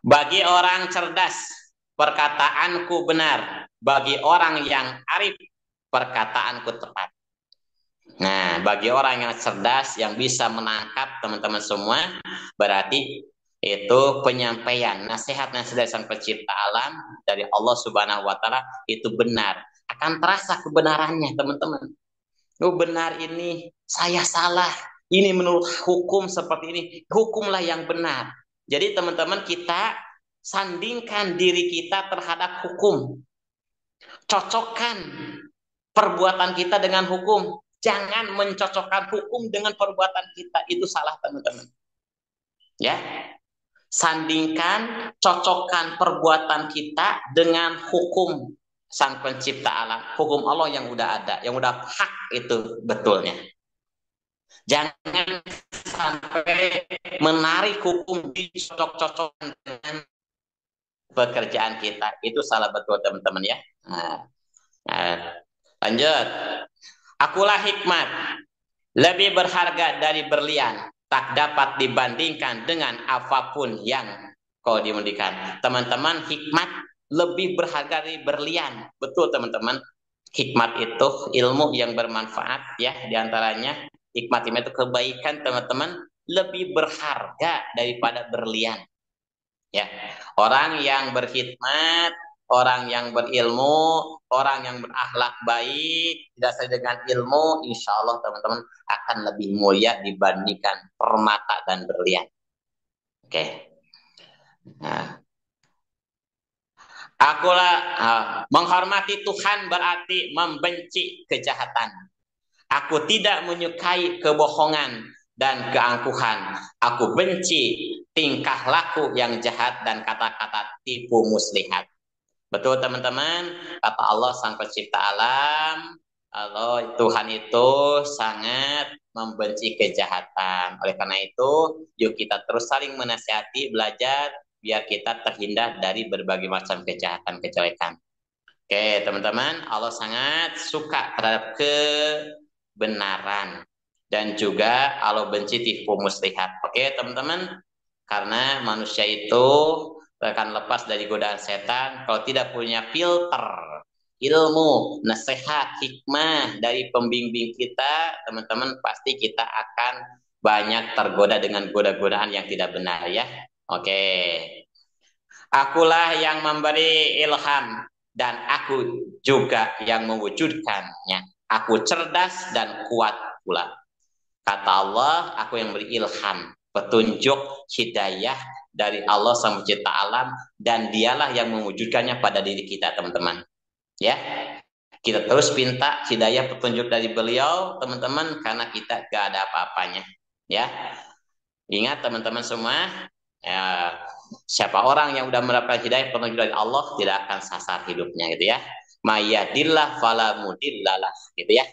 Bagi orang cerdas, perkataanku benar. Bagi orang yang arif, perkataanku tepat. Nah, bagi orang yang cerdas, yang bisa menangkap teman-teman semua, berarti itu penyampaian nasihat-nasihat dari Sang Pencipta Alam, dari Allah Subhanahu wa Ta'ala, itu benar. Akan terasa kebenarannya teman-teman. Oh benar ini, saya salah. Ini menurut hukum seperti ini. Hukumlah yang benar. Jadi teman-teman kita sandingkan diri kita terhadap hukum. Cocokkan perbuatan kita dengan hukum. Jangan mencocokkan hukum dengan perbuatan kita. Itu salah teman-teman. Ya. Sandingkan, cocokkan perbuatan kita dengan hukum Sang Pencipta Alam. Hukum Allah yang udah ada, yang udah hak itu betulnya. Jangan sampai menarik hukum dicocok-cocokkan dengan pekerjaan kita. Itu salah betul teman-teman ya. Lanjut. Akulah hikmat, lebih berharga dari berlian. tak dapat dibandingkan dengan apapun yang kau dimodikan. Teman-teman, hikmat lebih berharga dari berlian. Betul teman-teman. Hikmat itu ilmu yang bermanfaat ya, diantaranya hikmat itu kebaikan teman-teman lebih berharga daripada berlian. Ya, orang yang berkhidmat, orang yang berilmu, orang yang berakhlak baik, didasari dengan ilmu, insya Allah teman-teman akan lebih mulia dibandingkan permata dan berlian. Oke. Nah, akulah menghormati Tuhan berarti membenci kejahatan. Aku tidak menyukai kebohongan dan keangkuhan. Aku benci tingkah laku yang jahat dan kata-kata tipu muslihat. Betul teman-teman, kata Allah sang pencipta alam, Allah Tuhan itu sangat membenci kejahatan. Oleh karena itu, yuk kita terus saling menasihati, belajar, biar kita terhindar dari berbagai macam kejahatan, kejelekan. Oke teman-teman, Allah sangat suka terhadap kebenaran. Dan juga Allah benci tipu muslihat. Oke teman-teman, karena manusia itu akan lepas dari godaan setan kalau tidak punya filter ilmu, nasihat, hikmah dari pembimbing kita, teman-teman pasti kita akan banyak tergoda dengan goda-godaan yang tidak benar ya. Oke. Akulah yang memberi ilham dan aku juga yang mewujudkannya. Aku cerdas dan kuat pula. Kata Allah, aku yang beri ilham, petunjuk, hidayah dari Allah Sang Pencipta alam, dan dialah yang mewujudkannya pada diri kita, teman-teman. Ya, kita terus minta hidayah petunjuk dari beliau, teman-teman, karena kita gak ada apa-apanya. Ya, ingat teman-teman semua, ya, siapa orang yang sudah mendapatkan hidayah petunjuk dari Allah tidak akan sasar hidupnya, gitu ya. Mayadillah fala mudillalah, gitu ya.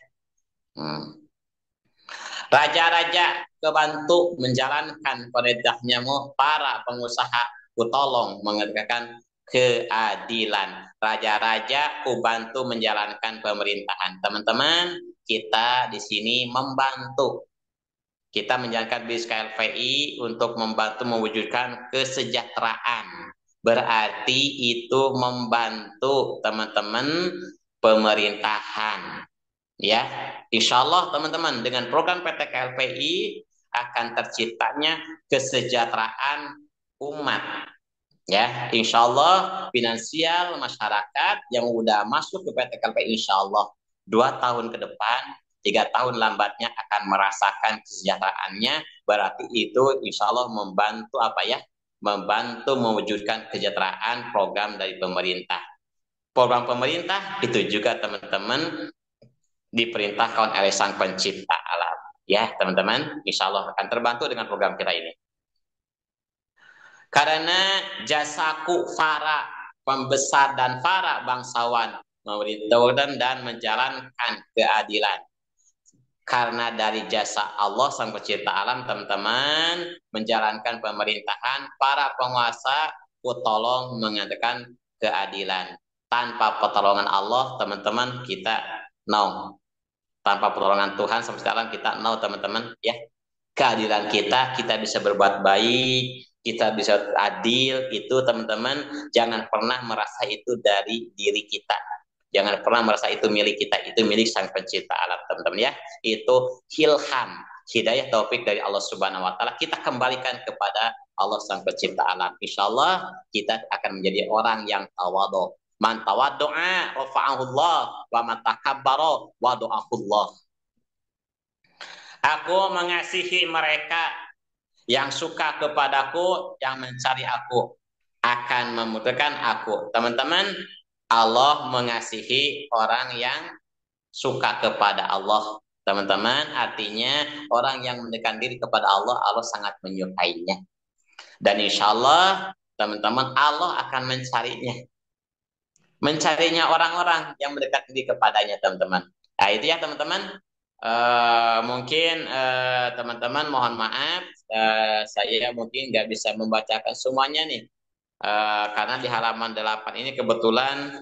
Raja-raja kebantu menjalankan perintahnya para pengusaha kutolong menegakkan keadilan. Raja-raja kubantu menjalankan pemerintahan. Teman-teman, kita di sini membantu. Kita menjalankan BIS KLVI untuk membantu mewujudkan kesejahteraan. Berarti itu membantu teman-teman pemerintahan. Ya, insya Allah teman-teman dengan program PT KLPI akan terciptanya kesejahteraan umat. Ya, insya Allah finansial masyarakat yang udah masuk ke PT KLPI insya Allah 2 tahun ke depan, 3 tahun lambatnya akan merasakan kesejahteraannya. Berarti itu insya Allah membantu apa ya? Membantu mewujudkan kesejahteraan program dari pemerintah. Program pemerintah itu juga teman-teman diperintahkan oleh Sang Pencipta alam. Ya, teman-teman, insya Allah akan terbantu dengan program kita ini. Karena jasaku para pembesar dan para bangsawan memerintahkan dan menjalankan keadilan. Karena dari jasa Allah Sang Pencipta alam, teman-teman, menjalankan pemerintahan, para penguasa tolong mengadakan keadilan. Tanpa pertolongan Allah, teman-teman, kita tanpa pertolongan Tuhan sampai sekarang kita teman-teman ya. Keadilan kita bisa berbuat baik, kita bisa adil, itu teman-teman jangan pernah merasa itu dari diri kita. Jangan pernah merasa itu milik kita, itu milik Sang Pencipta alam, teman-teman ya. Itu ilham, hidayah taufik dari Allah Subhanahu wa taala, kita kembalikan kepada Allah Sang Pencipta alam. Insyaallah kita akan menjadi orang yang tawadhu. Man tawaddu'a rafa'ahullah wa man takabbara wada'ahullah. Aku mengasihi mereka yang suka kepadaku, yang mencari aku akan memudahkan aku. Teman-teman, Allah mengasihi orang yang suka kepada Allah. Teman-teman, artinya orang yang mendekatkan diri kepada Allah, Allah sangat menyukainya. Dan insya Allah, teman-teman, Allah akan mencarinya orang-orang yang mendekat diri kepadanya, teman-teman. Nah, itu ya teman-teman. Mungkin teman-teman mohon maaf, saya mungkin nggak bisa membacakan semuanya nih. Karena di halaman 8 ini kebetulan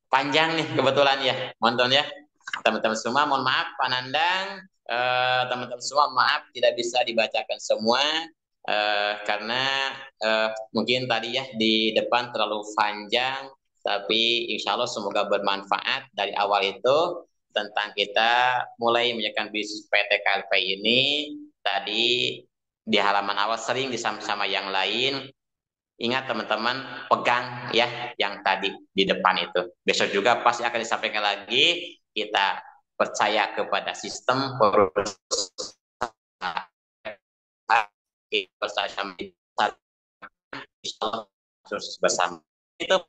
panjang nih, kebetulan ya. Mohon ya. Teman-teman semua mohon maaf, Pak Nandang. teman-teman semua, maaf tidak bisa dibacakan semua karena mungkin tadi ya di depan terlalu panjang, tapi insya Allah semoga bermanfaat dari awal itu tentang kita mulai menjalankan bisnis PT KLP ini. Tadi di halaman awal sering disama-sama yang lain. Ingat teman-teman, pegang ya yang tadi di depan itu. Besok juga pasti akan disampaikan lagi. Kita percaya kepada sistem perusahaan terus bersama. Itu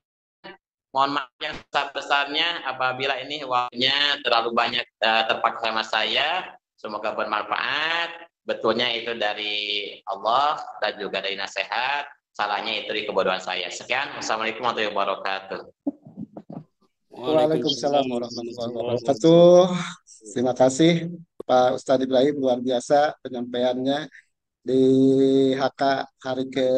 mohon maaf yang besar-besarnya apabila ini waktunya terlalu banyak terpakai sama saya. Semoga bermanfaat. Betulnya itu dari Allah dan juga dari nasihat. Salahnya itu di kebodohan saya. Sekian. Wassalamualaikum warahmatullahi wabarakatuh. Waalaikumsalam warahmatullahi wabarakatuh. Terima kasih Pak Ustadz Ibrahim, luar biasa penyampaiannya di HK hari ke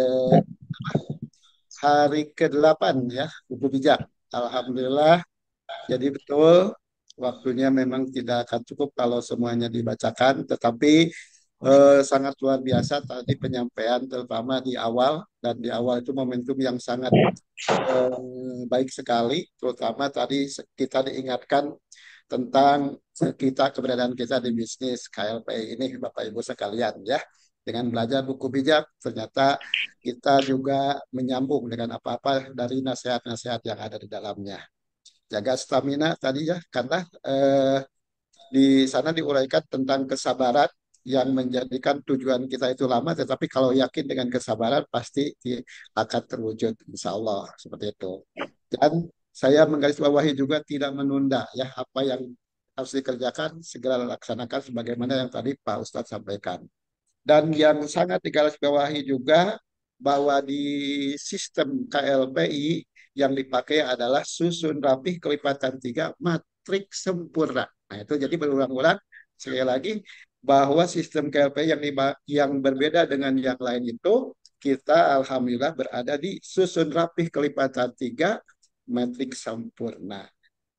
ke-8 ya, buku bijak. Alhamdulillah. Jadi betul waktunya memang tidak akan cukup kalau semuanya dibacakan, tetapi sangat luar biasa tadi penyampaian terutama di awal, dan di awal itu momentum yang sangat baik sekali, terutama tadi kita diingatkan tentang kita keberadaan kita di bisnis KLP ini, Bapak Ibu sekalian ya. Dengan belajar buku bijak, ternyata kita juga menyambung dengan apa-apa dari nasihat-nasihat yang ada di dalamnya. Jaga stamina tadi ya, karena di sana diuraikan tentang kesabaran yang menjadikan tujuan kita itu lama, tetapi kalau yakin dengan kesabaran pasti akan terwujud, insya Allah seperti itu. Dan saya menggarisbawahi juga tidak menunda ya, apa yang harus dikerjakan segera laksanakan sebagaimana yang tadi Pak Ustadz sampaikan. Dan yang sangat digarisbawahi juga bahwa di sistem KLPI yang dipakai adalah susun rapih kelipatan 3 matrik sempurna. Nah itu jadi berulang-ulang sekali lagi bahwa sistem KLPI yang berbeda dengan yang lain itu kita alhamdulillah berada di susun rapih kelipatan 3 matrik sempurna.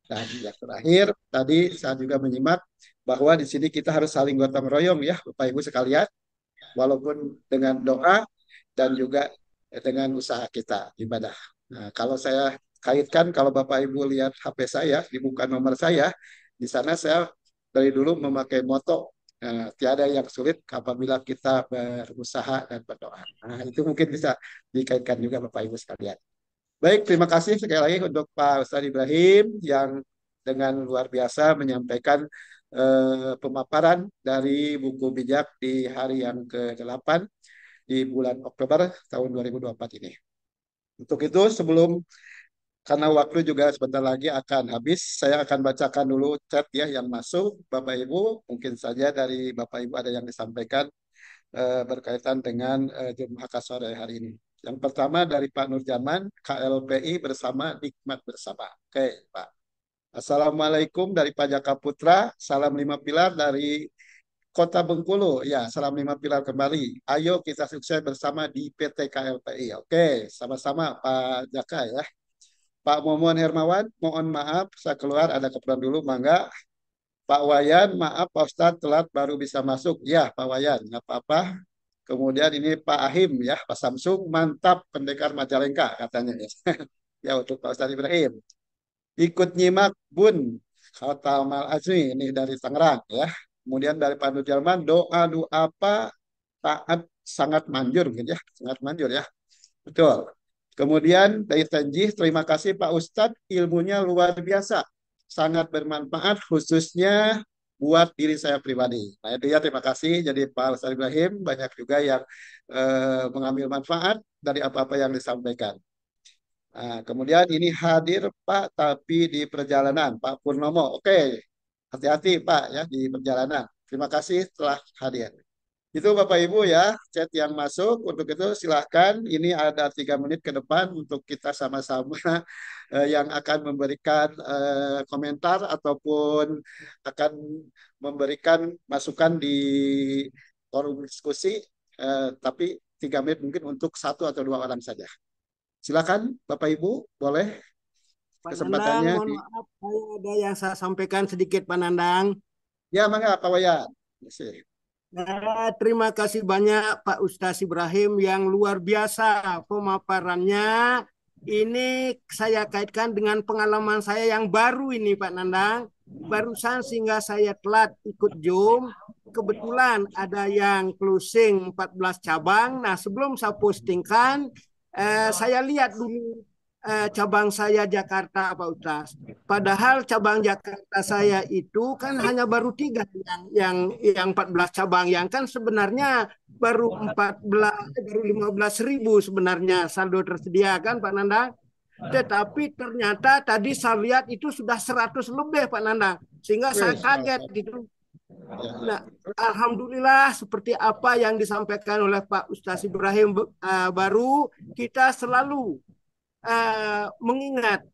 Dan yang terakhir tadi saya juga menyimak bahwa di sini kita harus saling gotong royong ya Bapak Ibu sekalian, walaupun dengan doa dan juga dengan usaha kita ibadah. Nah, kalau saya kaitkan, kalau Bapak Ibu lihat HP saya, dibuka nomor saya, di sana saya dari dulu memakai moto tiada yang sulit apabila kita berusaha dan berdoa. Nah, itu mungkin bisa dikaitkan juga Bapak Ibu sekalian. Baik, terima kasih sekali lagi untuk Pak Ustadz Ibrahim yang dengan luar biasa menyampaikan pemaparan dari buku bijak di hari yang ke-8 di bulan Oktober tahun 2024 ini. Untuk itu, karena waktu juga sebentar lagi akan habis, saya akan bacakan dulu chat ya yang masuk. Bapak Ibu, mungkin saja dari Bapak Ibu ada yang disampaikan berkaitan dengan Jumat sore hari ini. Yang pertama dari Pak Nurjaman, KLPI bersama nikmat bersama. Oke, Pak. Assalamualaikum dari Pak Jaka Putra. Salam 5 pilar dari Kota Bengkulu. Ya, salam 5 pilar kembali. Ayo kita sukses bersama di PT KLPI. Oke, sama-sama Pak Jaka ya. Pak Momon Hermawan, mohon maaf saya keluar ada keperluan dulu, mangga. Pak Wayan, maaf Pak Ustadz telat baru bisa masuk. Ya, Pak Wayan, nggak apa-apa. Kemudian ini Pak Ahim ya, Pak Samsung, mantap pendekar Majalengka katanya ya. Ya untuk Pak Ustadz Ibrahim. Ikut nyimak Bun, Kota Mal Azmi, ini dari Tangerang ya. Kemudian dari Pak Nurjalman, doa apa taat sangat manjur gitu ya, sangat manjur ya. Betul. Kemudian dari Tanjih, terima kasih Pak Ustadz, ilmunya luar biasa. Sangat bermanfaat khususnya buat diri saya pribadi. Nah itu ya terima kasih. Jadi Pak Ustadz Ibrahim banyak juga yang mengambil manfaat dari apa-apa yang disampaikan. Nah, kemudian ini hadir Pak tapi di perjalanan Pak Purnomo. Oke, hati-hati Pak ya di perjalanan. Terima kasih telah hadir. Itu Bapak Ibu ya, chat yang masuk. Untuk itu silahkan, ini ada 3 menit ke depan untuk kita sama-sama yang akan memberikan komentar ataupun akan memberikan masukan di forum diskusi. Tapi 3 menit mungkin untuk 1 atau 2 orang saja. Silakan Bapak Ibu, boleh Pak Nandang, kesempatannya mohon maaf, saya ada yang saya sampaikan sedikit Pak Nandang. Ya, mangga Pak Wayan. Kasih. Terima kasih banyak Pak Ustaz Ibrahim yang luar biasa pemaparannya. Ini saya kaitkan dengan pengalaman saya yang baru ini Pak Nandang. Barusan sehingga saya telat ikut Zoom. Kebetulan ada yang closing 14 cabang. Nah sebelum saya postingkan, saya lihat dulu cabang saya Jakarta Pak Ustaz. Padahal cabang Jakarta saya itu kan hanya baru 3 yang 14 cabang yang kan sebenarnya baru 15.000 sebenarnya saldo tersedia kan Pak Nanda. Tetapi ternyata tadi saya lihat itu sudah 100 lebih Pak Nanda. Sehingga saya kaget gitu. Nah, alhamdulillah seperti apa yang disampaikan oleh Pak Ustaz Ibrahim baru kita selalu mengingat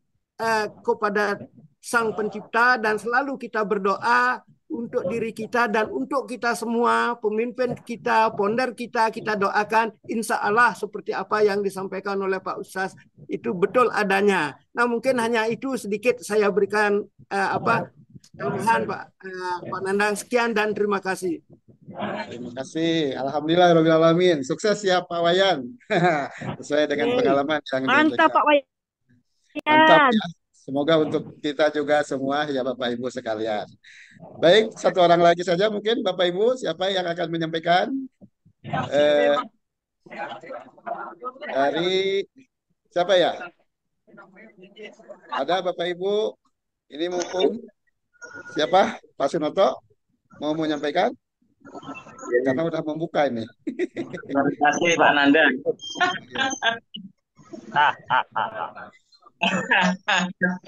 kepada Sang Pencipta dan selalu kita berdoa untuk diri kita dan untuk kita semua, pemimpin kita, ponder kita doakan insya Allah seperti apa yang disampaikan oleh Pak Ustaz itu betul adanya. Nah mungkin hanya itu sedikit saya berikan tambahan Pak Nandang. Sekian dan terima kasih. Terima kasih. Alhamdulillah Rabbil Alamin. Sukses ya Pak Wayan. Sesuai dengan pengalaman yang mantap Pak Wayan. Mantap ya. Semoga untuk kita juga semua ya Bapak Ibu sekalian. Baik, satu orang lagi saja mungkin Bapak Ibu siapa yang akan menyampaikan dari siapa ya? Ada Bapak Ibu? Ini mumpung siapa? Pak Sunoto mau menyampaikan? Karena udah membuka ini. Terima kasih Pak Nanda.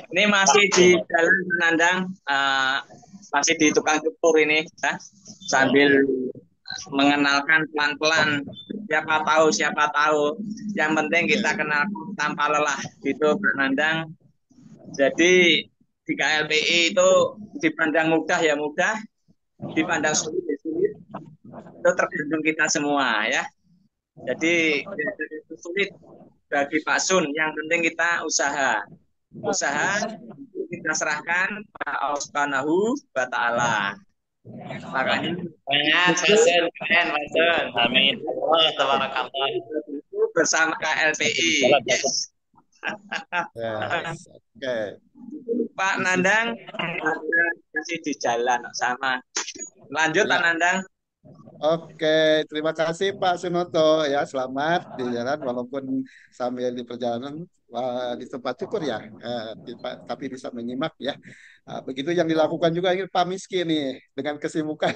Ini masih di jalan Pak Nandang, masih di tukang cukur ini, ya. Sambil mengenalkan pelan-pelan. Siapa tahu. Yang penting kita kenal tanpa lelah, gitu Pak Nandang. Jadi di KLPI itu dipandang mudah ya mudah, dipandang sulit ya sulit. Itu tergantung kita semua ya. Jadi itu sulit bagi Pak Sun, yang penting kita usaha kita serahkan pada Allah Subhanahu wa Ta'ala. Makanya Hasan keren Pak Sun. Amin. Allah tabarakallah. Bersama KLPI. Yes. Oke. Pak Nandang masih di jalan sama. Lanjut Pak Nandang. Oke, terima kasih Pak Sunoto ya. Selamat di jalan walaupun sambil di perjalanan di tempat cukur ya, tapi bisa menyimak ya. Begitu yang dilakukan juga ini Pak Miski nih dengan kesibukan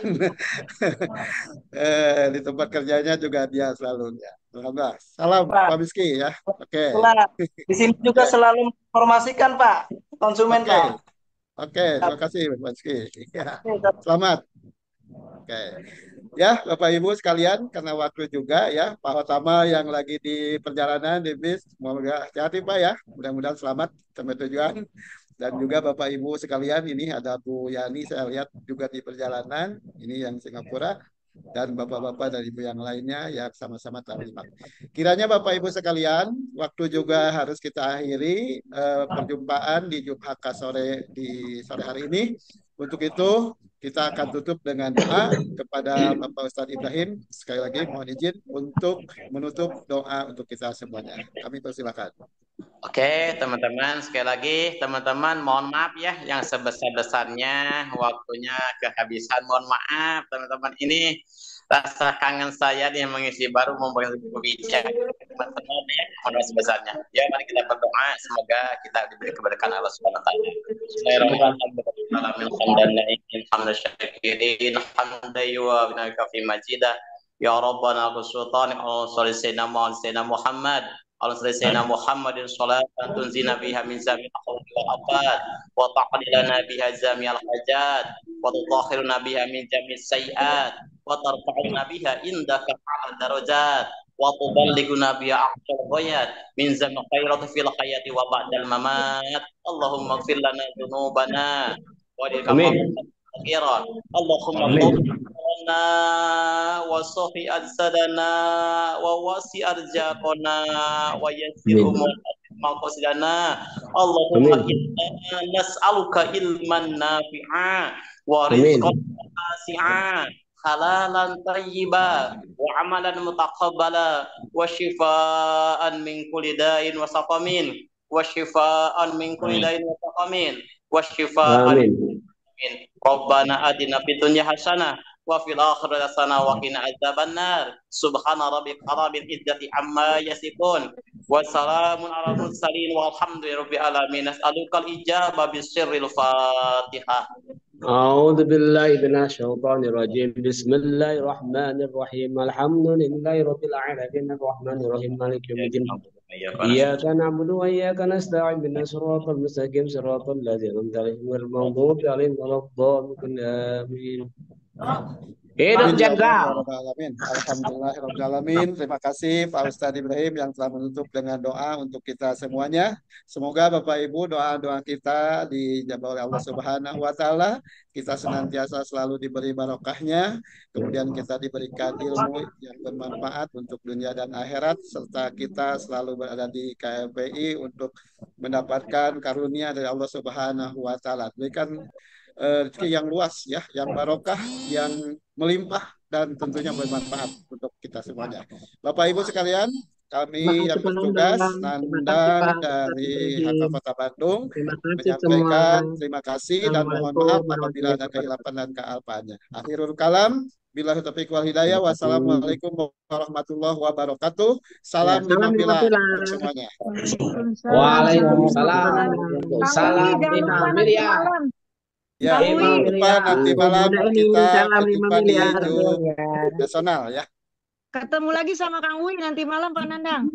di tempat kerjanya juga dia selalu ya. Alhamdulillah. Salam Pak Miski ya. Oke. Di sini juga selalu menginformasikan Pak konsumen Pak. Oke, terima kasih Pak Miski. Ya. Selamat. Oke. Ya, Bapak Ibu sekalian, karena waktu juga ya, Pak Otama yang lagi di perjalanan di bis, semoga hati-hati Pak ya, mudah-mudahan selamat sampai tujuan. Dan juga Bapak Ibu sekalian, ini ada Bu Yani, saya lihat juga di perjalanan, ini yang Singapura, dan Bapak-Bapak dan Ibu yang lainnya yang sama-sama terlibat. Kiranya Bapak Ibu sekalian, waktu juga harus kita akhiri perjumpaan di Jumhaka sore di sore hari ini. Untuk itu, kita akan tutup dengan doa kepada Bapak Ustadz Ibrahim. Sekali lagi mohon izin untuk menutup doa untuk kita semuanya. Kami persilakan. Oke, teman-teman, sekali lagi teman-teman mohon maaf ya yang sebesar-besarnya waktunya kehabisan. Mohon maaf teman-teman, ini rasa kangen saya yang mengisi baru memberikan berbicara teman-teman ya, mohon sebesarnya. Ya, mari kita berdoa semoga kita diberi keberkahan Allah Subhanahu wa taala. Ya Rabbana Sultan Sayyidina Muhammad Sayyidina Muhammadin salatan tunzina biha min zamil khawfi wal afat wa taqdilana biha zamil hajat wa tutahhiruna biha min jamil sayiat wa tarfa'una biha indaka ala darajat wa tuballighuna biha aqsal ghayat min zamil khairati fil hayati wa ba'dal mamat. Allahumma ighfir lana dzunubana wa akhiran. Allahumma wa sofi adsadana wa wasi arjaqona wa yassir maqasidana. Allahumma inna nas'aluka ilman nafi'a wa rizqan wasi'a halalan thayyiba wa amalan mutaqabbala wa shifaan min kulli da'in wa saqamin wa shifaan min kulli da'in wa saqamin wa shifaan min Rabbana atina fid dunya hasanah wa fil akhirati hasanah wa qina adzabannar subhana rabbika rabbil izzati amma yasifun wa salamun alal mursalin walhamdulillahi rabbil alamin as'alukal ijaba bisirril fatihah. أعوذ بالله من الشيطان الرجيم بسم الله الرحمن الرحيم الحمد لله رب العالمين الرحمن الرحيم مالك يوم الدين إياك نعبد وإياك نستعين اهدنا الصراط المستقيم صراط الذين أنعمت عليهم غير المغضوب عليهم ولا الضالين آمين. Hidup jaga. Alhamdulillahirrahmanirrahim. Terima kasih Pak Ustadz Ibrahim yang telah menutup dengan doa untuk kita semuanya. Semoga Bapak Ibu doa-doa kita dijabah oleh Allah Subhanahu wa taala. Kita senantiasa selalu diberi barokahnya, kemudian kita diberikan ilmu yang bermanfaat untuk dunia dan akhirat, serta kita selalu berada di KMPI untuk mendapatkan karunia dari Allah Subhanahu wa taala. Berikan rezeki yang luas ya, yang barokah, yang melimpah dan tentunya bermanfaat untuk kita semuanya. Bapak Ibu sekalian, kami yang bertugas Nandang dari HK Kota Bandung menyampaikan terima kasih dan mohon maaf apabila ada kehilapan dan kealpaannya. Akhirul kalam, billahi taufiq wal hidayah. Wassalamualaikum warahmatullahi wabarakatuh. Salam lima pilar untuk semuanya. Waalaikumsalam. Salam lima miliar. Ya, jangan lupa nanti malam kita berjumpa di Zoom nasional ya. Ketemu lagi sama Kang Uwi nanti malam Pak Nandang.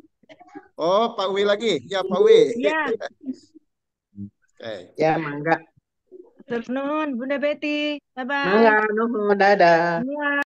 Oh, Pak Uwi lagi. Ya, Pak Uwi. Iya. Oke. Ya, mangga. Terus nuhun Bunda Betty. Bye-bye. Mangga, nuhun, dadah. Semua.